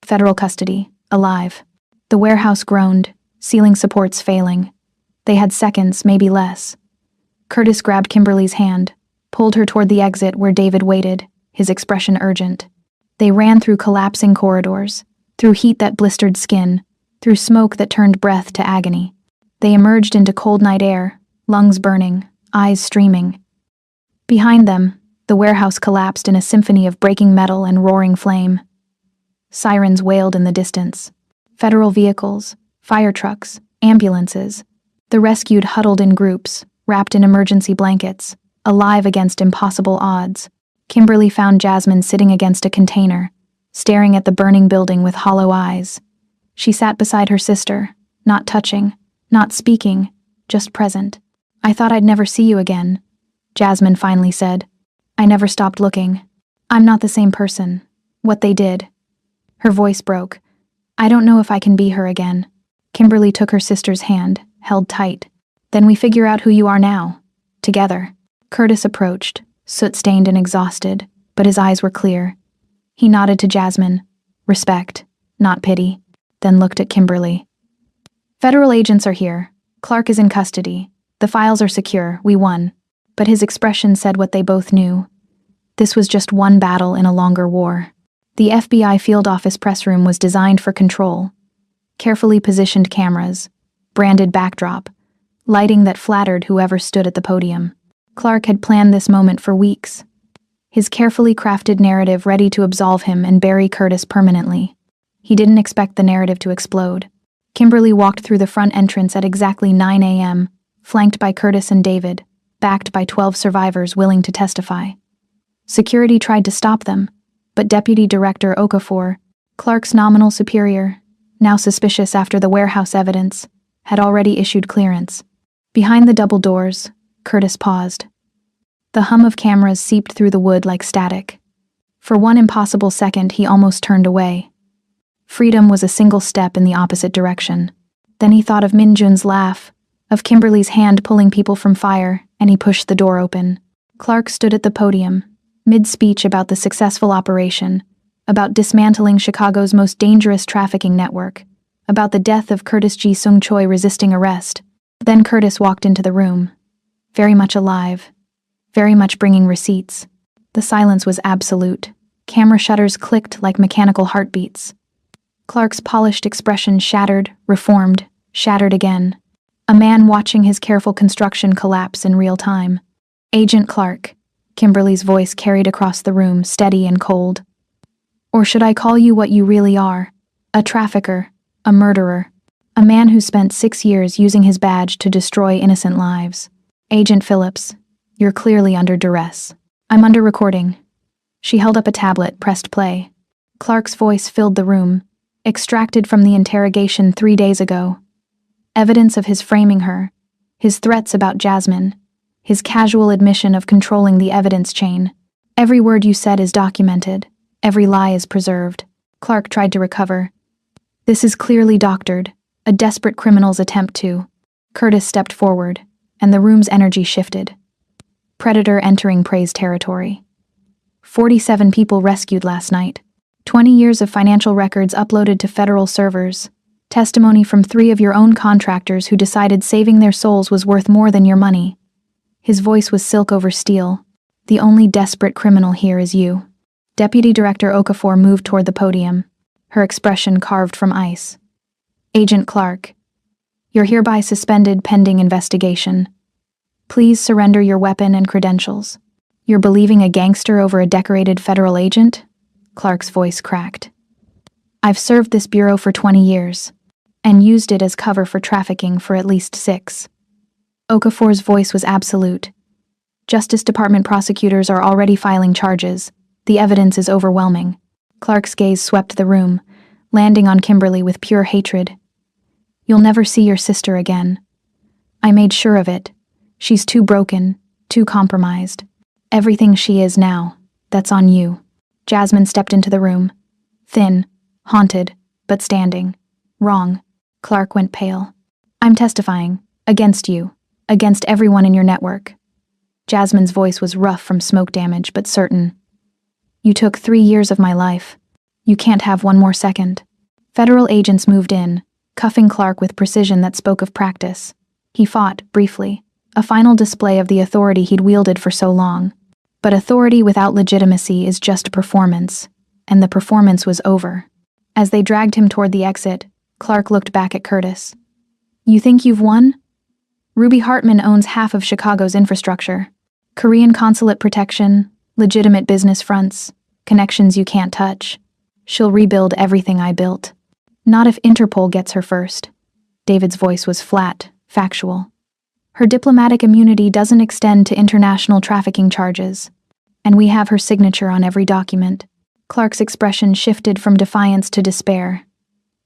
"Federal custody, alive." The warehouse groaned, ceiling supports failing. They had seconds, maybe less. Curtis grabbed Kimberly's hand, pulled her toward the exit where David waited, his expression urgent. They ran through collapsing corridors, through heat that blistered skin, through smoke that turned breath to agony. They emerged into cold night air, lungs burning, eyes streaming. Behind them, the warehouse collapsed in a symphony of breaking metal and roaring flame. Sirens wailed in the distance. Federal vehicles, fire trucks, ambulances. The rescued huddled in groups, wrapped in emergency blankets, alive against impossible odds. Kimberly found Jasmine sitting against a container, staring at the burning building with hollow eyes. She sat beside her sister, not touching, not speaking, just present. "I thought I'd never see you again," Jasmine finally said. "I never stopped looking. I'm not the same person. What they did." Her voice broke. "I don't know if I can be her again." Kimberly took her sister's hand, held tight. "Then we figure out who you are now. Together." Curtis approached, soot-stained and exhausted, but his eyes were clear. He nodded to Jasmine. Respect, not pity, then looked at Kimberly. "Federal agents are here. Clark is in custody. The files are secure. We won." But his expression said what they both knew. This was just one battle in a longer war. The FBI field office press room was designed for control. Carefully positioned cameras, branded backdrop, lighting that flattered whoever stood at the podium. Clark had planned this moment for weeks. His carefully crafted narrative ready to absolve him and bury Curtis permanently. He didn't expect the narrative to explode. Kimberly walked through the front entrance at exactly 9 a.m., flanked by Curtis and David, backed by 12 survivors willing to testify. Security tried to stop them, but Deputy Director Okafor, Clark's nominal superior, now suspicious after the warehouse evidence, had already issued clearance. Behind the double doors, Curtis paused. The hum of cameras seeped through the wood like static. For one impossible second, he almost turned away. Freedom was a single step in the opposite direction. Then he thought of Minjun's laugh, of Kimberly's hand pulling people from fire, and he pushed the door open. Clark stood at the podium, mid-speech about the successful operation, about dismantling Chicago's most dangerous trafficking network, about the death of Curtis G. Sung Choi resisting arrest. Then Curtis walked into the room, very much alive, very much bringing receipts. The silence was absolute. Camera shutters clicked like mechanical heartbeats. Clark's polished expression shattered, reformed, shattered again. A man watching his careful construction collapse in real time. Agent Clark. Kimberly's voice carried across the room, steady and cold. Or should I call you what you really are? A trafficker, a murderer, a man who spent 6 years using his badge to destroy innocent lives. Agent Phillips, you're clearly under duress. I'm under recording. She held up a tablet, pressed play. Clark's voice filled the room, extracted from the interrogation 3 days ago. Evidence of his framing her, his threats about Jasmine, his casual admission of controlling the evidence chain. Every word you said is documented. Every lie is preserved. Clark tried to recover. This is clearly doctored, a desperate criminal's attempt to. Curtis stepped forward, and the room's energy shifted. Predator entering prey's territory. 47 people rescued last night. 20 years of financial records uploaded to federal servers. Testimony from 3 of your own contractors who decided saving their souls was worth more than your money. His voice was silk over steel. The only desperate criminal here is you. Deputy Director Okafor moved toward the podium, her expression carved from ice. Agent Clark, you're hereby suspended pending investigation. Please surrender your weapon and credentials. You're believing a gangster over a decorated federal agent? Clark's voice cracked. I've served this bureau for 20 years, and used it as cover for trafficking for at least 6. Okafor's voice was absolute. Justice Department prosecutors are already filing charges. The evidence is overwhelming. Clark's gaze swept the room, landing on Kimberly with pure hatred. You'll never see your sister again. I made sure of it. She's too broken, too compromised. Everything she is now, that's on you. Jasmine stepped into the room. Thin, haunted, but standing. Wrong. Clark went pale. I'm testifying. Against you. Against everyone in your network. Jasmine's voice was rough from smoke damage, but certain. You took 3 years of my life. You can't have one more second. Federal agents moved in, cuffing Clark with precision that spoke of practice. He fought, briefly, a final display of the authority he'd wielded for so long. But authority without legitimacy is just performance, and the performance was over. As they dragged him toward the exit, Clark looked back at Curtis. You think you've won? Ruby Hartman owns half of Chicago's infrastructure. Korean consulate protection, legitimate business fronts, connections you can't touch. She'll rebuild everything I built. Not if Interpol gets her first. David's voice was flat, factual. Her diplomatic immunity doesn't extend to international trafficking charges, and we have her signature on every document. Clark's expression shifted from defiance to despair.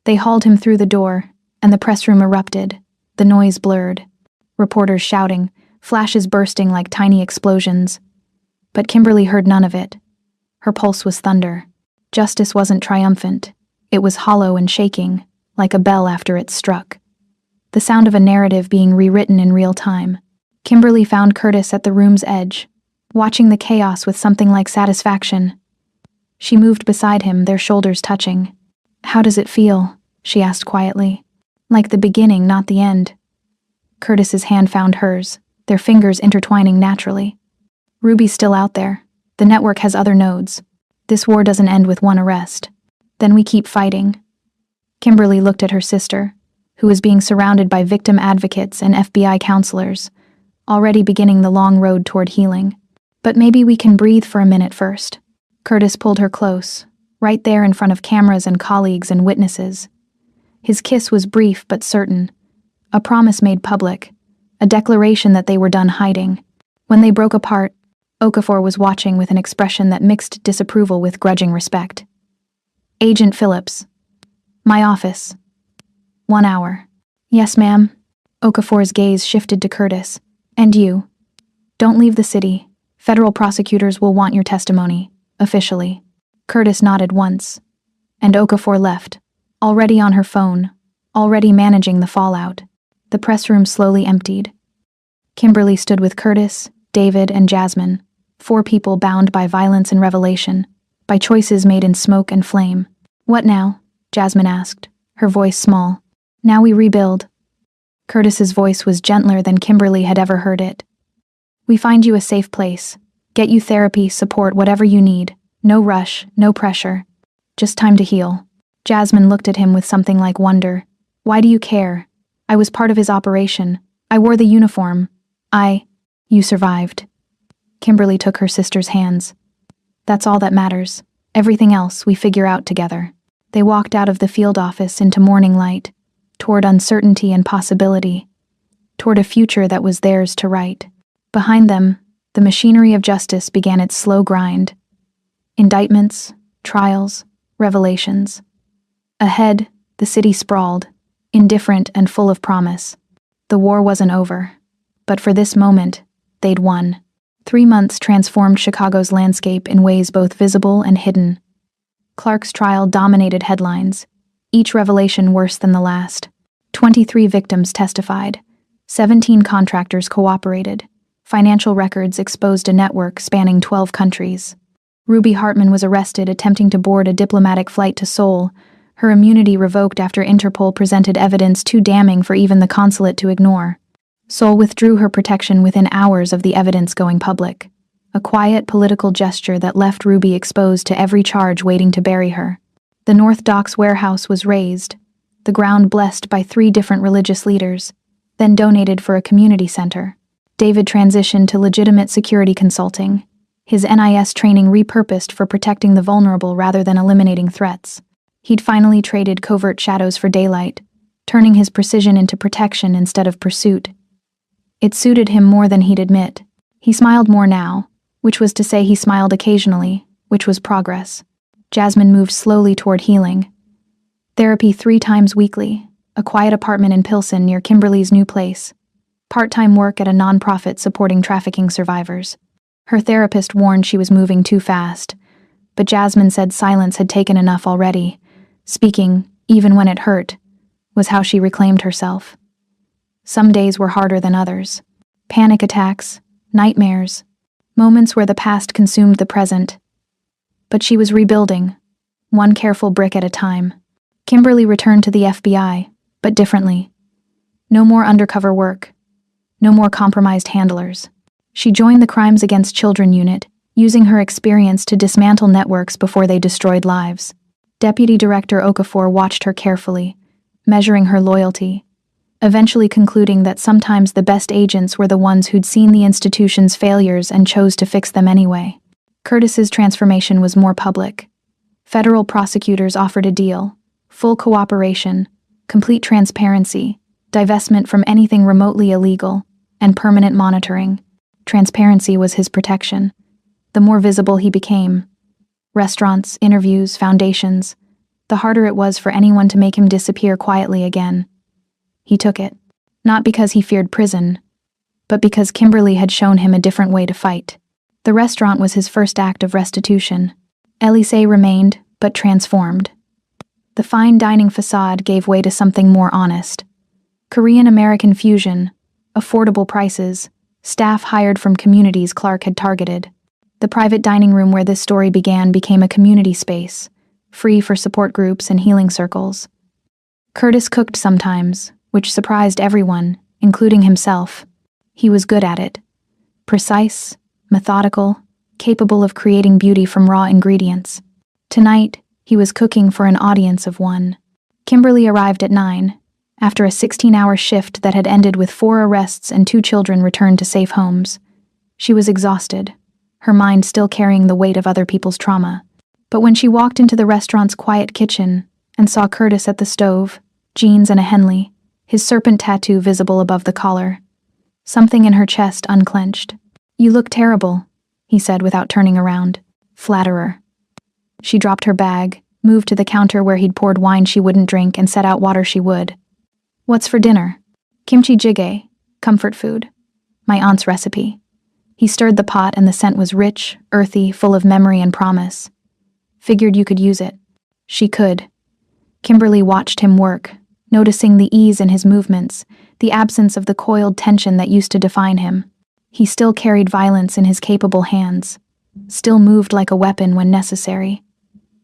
They hauled him through the door, and the press room erupted, the noise blurred. Reporters shouting, flashes bursting like tiny explosions. But Kimberly heard none of it. Her pulse was thunder. Justice wasn't triumphant. It was hollow and shaking, like a bell after it's struck. The sound of a narrative being rewritten in real time. Kimberly found Curtis at the room's edge, watching the chaos with something like satisfaction. She moved beside him, their shoulders touching. How does it feel? She asked quietly. Like the beginning, not the end. Curtis's hand found hers, their fingers intertwining naturally. Ruby's still out there. The network has other nodes. This war doesn't end with one arrest. Then we keep fighting. Kimberly looked at her sister, who was being surrounded by victim advocates and FBI counselors, already beginning the long road toward healing. But maybe we can breathe for a minute first. Curtis pulled her close, right there in front of cameras and colleagues and witnesses. His kiss was brief but certain, a promise made public, a declaration that they were done hiding. When they broke apart, Okafor was watching with an expression that mixed disapproval with grudging respect. Agent Phillips. My office. 1 hour. Yes, ma'am. Okafor's gaze shifted to Curtis. And you. Don't leave the city. Federal prosecutors will want your testimony, officially. Curtis nodded once. And Okafor left, already on her phone, already managing the fallout. The press room slowly emptied. Kimberly stood with Curtis, David, and Jasmine, 4 people bound by violence and revelation, by choices made in smoke and flame. What now? Jasmine asked, her voice small. Now we rebuild. Curtis's voice was gentler than Kimberly had ever heard it. We find you a safe place. Get you therapy, support, whatever you need. No rush, no pressure. Just time to heal. Jasmine looked at him with something like wonder. Why do you care? I was part of his operation. I wore the uniform. You survived. Kimberly took her sister's hands. That's all that matters. Everything else we figure out together. They walked out of the field office into morning light, toward uncertainty and possibility, toward a future that was theirs to write. Behind them, the machinery of justice began its slow grind. Indictments, trials, revelations. Ahead, the city sprawled, indifferent and full of promise. The war wasn't over. But for this moment, they'd won. 3 months transformed Chicago's landscape in ways both visible and hidden. Clark's trial dominated headlines, each revelation worse than the last. 23 victims testified. 17 contractors cooperated. Financial records exposed a network spanning 12 countries. Ruby Hartman was arrested attempting to board a diplomatic flight to Seoul, her immunity revoked after Interpol presented evidence too damning for even the consulate to ignore. Seoul withdrew her protection within hours of the evidence going public, a quiet political gesture that left Ruby exposed to every charge waiting to bury her. The North Docks warehouse was razed, the ground blessed by 3 different religious leaders, then donated for a community center. David transitioned to legitimate security consulting, his NIS training repurposed for protecting the vulnerable rather than eliminating threats. He'd finally traded covert shadows for daylight, turning his precision into protection instead of pursuit. It suited him more than he'd admit. He smiled more now, which was to say he smiled occasionally, which was progress. Jasmine moved slowly toward healing. Therapy 3 times weekly, a quiet apartment in Pilsen near Kimberly's new place, part-time work at a nonprofit supporting trafficking survivors. Her therapist warned she was moving too fast, but Jasmine said silence had taken enough already. Speaking, even when it hurt, was how she reclaimed herself. Some days were harder than others. Panic attacks, nightmares, moments where the past consumed the present. But she was rebuilding, one careful brick at a time. Kimberly returned to the FBI, but differently. No more undercover work. No more compromised handlers. She joined the Crimes Against Children unit, using her experience to dismantle networks before they destroyed lives. Deputy Director Okafor watched her carefully, measuring her loyalty, eventually concluding that sometimes the best agents were the ones who'd seen the institution's failures and chose to fix them anyway. Curtis's transformation was more public. Federal prosecutors offered a deal: full cooperation, complete transparency, divestment from anything remotely illegal, and permanent monitoring. Transparency was his protection. The more visible he became, restaurants, interviews, foundations, the harder it was for anyone to make him disappear quietly again. He took it, not because he feared prison, but because Kimberly had shown him a different way to fight. The restaurant was his first act of restitution. Elysée remained, but transformed. The fine dining facade gave way to something more honest. Korean-American fusion, affordable prices, staff hired from communities Clark had targeted. The private dining room where this story began became a community space, free for support groups and healing circles. Curtis cooked sometimes, which surprised everyone, including himself. He was good at it. Precise, methodical, capable of creating beauty from raw ingredients. Tonight, he was cooking for an audience of 1. Kimberly arrived at 9, after a 16-hour shift that had ended with 4 arrests and 2 children returned to safe homes. She was exhausted, her mind still carrying the weight of other people's trauma. But when she walked into the restaurant's quiet kitchen and saw Curtis at the stove, jeans and a Henley, his serpent tattoo visible above the collar, something in her chest unclenched. "You look terrible," he said without turning around. Flatterer. She dropped her bag, moved to the counter where he'd poured wine she wouldn't drink and set out water she would. "What's for dinner?" "Kimchi jjigae, comfort food. My aunt's recipe." He stirred the pot and the scent was rich, earthy, full of memory and promise. "Figured you could use it." She could. Kimberly watched him work, noticing the ease in his movements, the absence of the coiled tension that used to define him. He still carried violence in his capable hands, still moved like a weapon when necessary.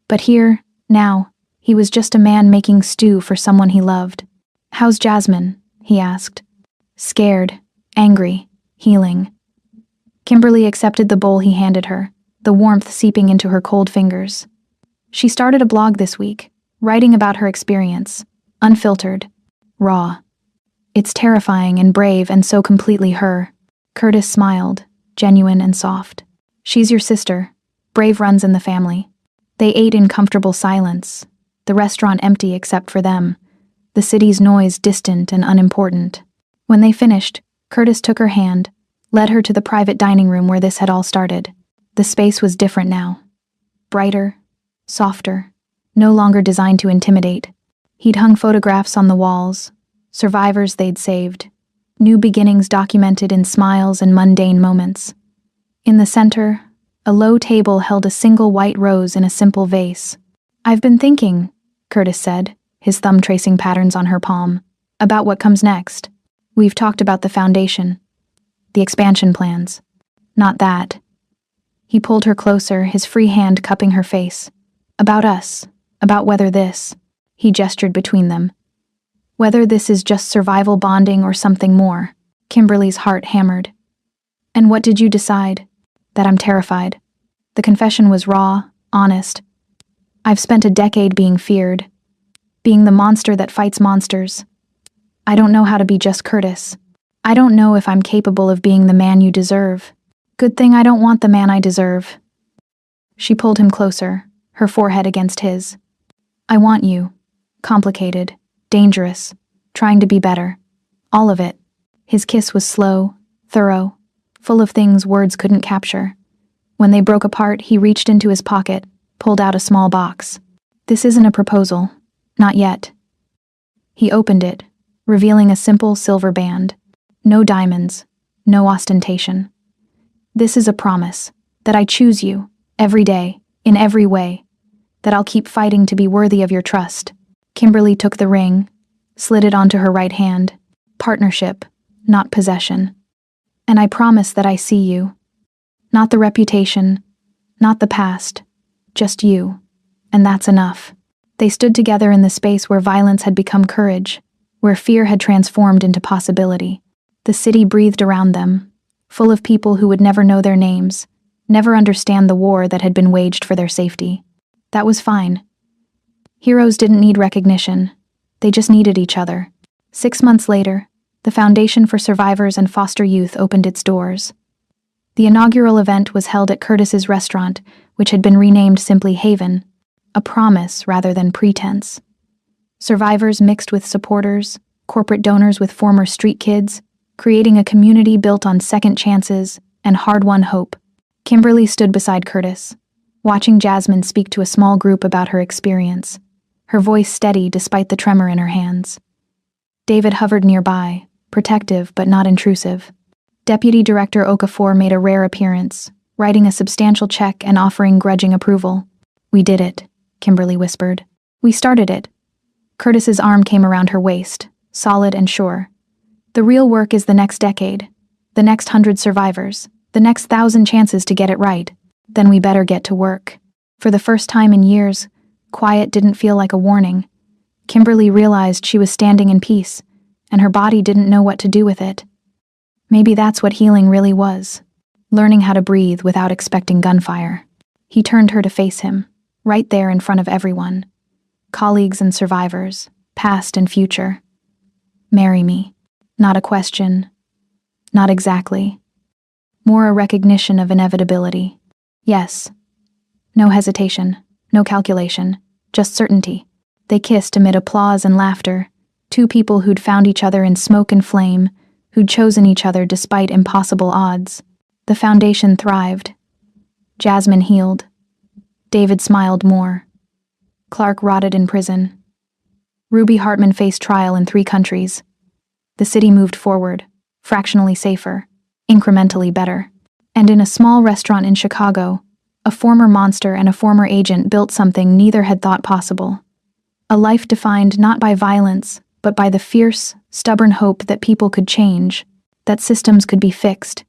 But here, now, he was just a man making stew for someone he loved. "How's Jasmine?" he asked. Scared, angry, healing. Kimberly accepted the bowl he handed her, the warmth seeping into her cold fingers. She started a blog this week, writing about her experience, unfiltered, raw. It's terrifying and brave and so completely her. Curtis smiled, genuine and soft. She's your sister. Brave runs in the family. They ate in comfortable silence, the restaurant empty except for them, the city's noise distant and unimportant. When they finished, Curtis took her hand, led her to the private dining room where this had all started. The space was different now. Brighter, softer, no longer designed to intimidate. He'd hung photographs on the walls, survivors they'd saved, new beginnings documented in smiles and mundane moments. In the center, a low table held a single white rose in a simple vase. "I've been thinking," Curtis said, his thumb tracing patterns on her palm, "about what comes next. We've talked about the foundation, the expansion plans. Not that." He pulled her closer, his free hand cupping her face. "About us, about whether this," he gestured between them. "Whether this is just survival bonding or something more." Kimberly's heart hammered. "And what did you decide?" "That I'm terrified." The confession was raw, honest. "I've spent a decade being feared, being the monster that fights monsters. I don't know how to be just Curtis. I don't know if I'm capable of being the man you deserve. Good thing I don't want the man I deserve." She pulled him closer, her forehead against his. "I want you. Complicated, dangerous, trying to be better. All of it." His kiss was slow, thorough, full of things words couldn't capture. When they broke apart, he reached into his pocket, pulled out a small box. "This isn't a proposal. Not yet." He opened it, revealing a simple silver band. No diamonds, no ostentation. "This is a promise, that I choose you, every day, in every way, that I'll keep fighting to be worthy of your trust." Kimberly took the ring, slid it onto her right hand. "Partnership, not possession. And I promise that I see you. Not the reputation, not the past, just you. And that's enough." They stood together in the space where violence had become courage, where fear had transformed into possibility. The city breathed around them, full of people who would never know their names, never understand the war that had been waged for their safety. That was fine. Heroes didn't need recognition. They just needed each other. 6 months later, the Foundation for Survivors and Foster Youth opened its doors. The inaugural event was held at Curtis's restaurant, which had been renamed simply Haven, a promise rather than pretense. Survivors mixed with supporters, corporate donors with former street kids, creating a community built on second chances and hard-won hope. Kimberly stood beside Curtis, watching Jasmine speak to a small group about her experience, her voice steady despite the tremor in her hands. David hovered nearby, protective but not intrusive. Deputy Director Okafor made a rare appearance, writing a substantial check and offering grudging approval. "We did it," Kimberly whispered. "We started it." Curtis's arm came around her waist, solid and sure. "The real work is the next decade, the next 100 survivors, the next 1,000 chances to get it right. Then we better get to work." For the first time in years, quiet didn't feel like a warning. Kimberly realized she was standing in peace, and her body didn't know what to do with it. Maybe that's what healing really was, learning how to breathe without expecting gunfire. He turned her to face him, right there in front of everyone. Colleagues and survivors, past and future. "Marry me." Not a question. Not exactly. More a recognition of inevitability. Yes. No hesitation, no calculation, just certainty. They kissed amid applause and laughter, two people who'd found each other in smoke and flame, who'd chosen each other despite impossible odds. The foundation thrived. Jasmine healed. David smiled more. Clark rotted in prison. Ruby Hartman faced trial in 3 countries. The city moved forward, fractionally safer, incrementally better. And in a small restaurant in Chicago, a former monster and a former agent built something neither had thought possible. A life defined not by violence, but by the fierce, stubborn hope that people could change, that systems could be fixed,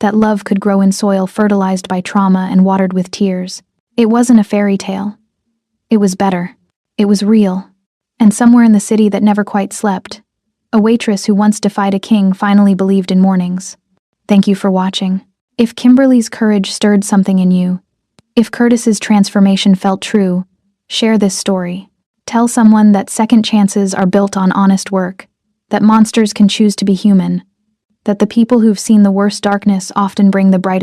that love could grow in soil fertilized by trauma and watered with tears. It wasn't a fairy tale. It was better. It was real. And somewhere in the city that never quite slept, a waitress who once defied a king finally believed in mornings. Thank you for watching. If Kimberly's courage stirred something in you, if Curtis's transformation felt true, share this story. Tell someone that second chances are built on honest work, that monsters can choose to be human, that the people who've seen the worst darkness often bring the brightest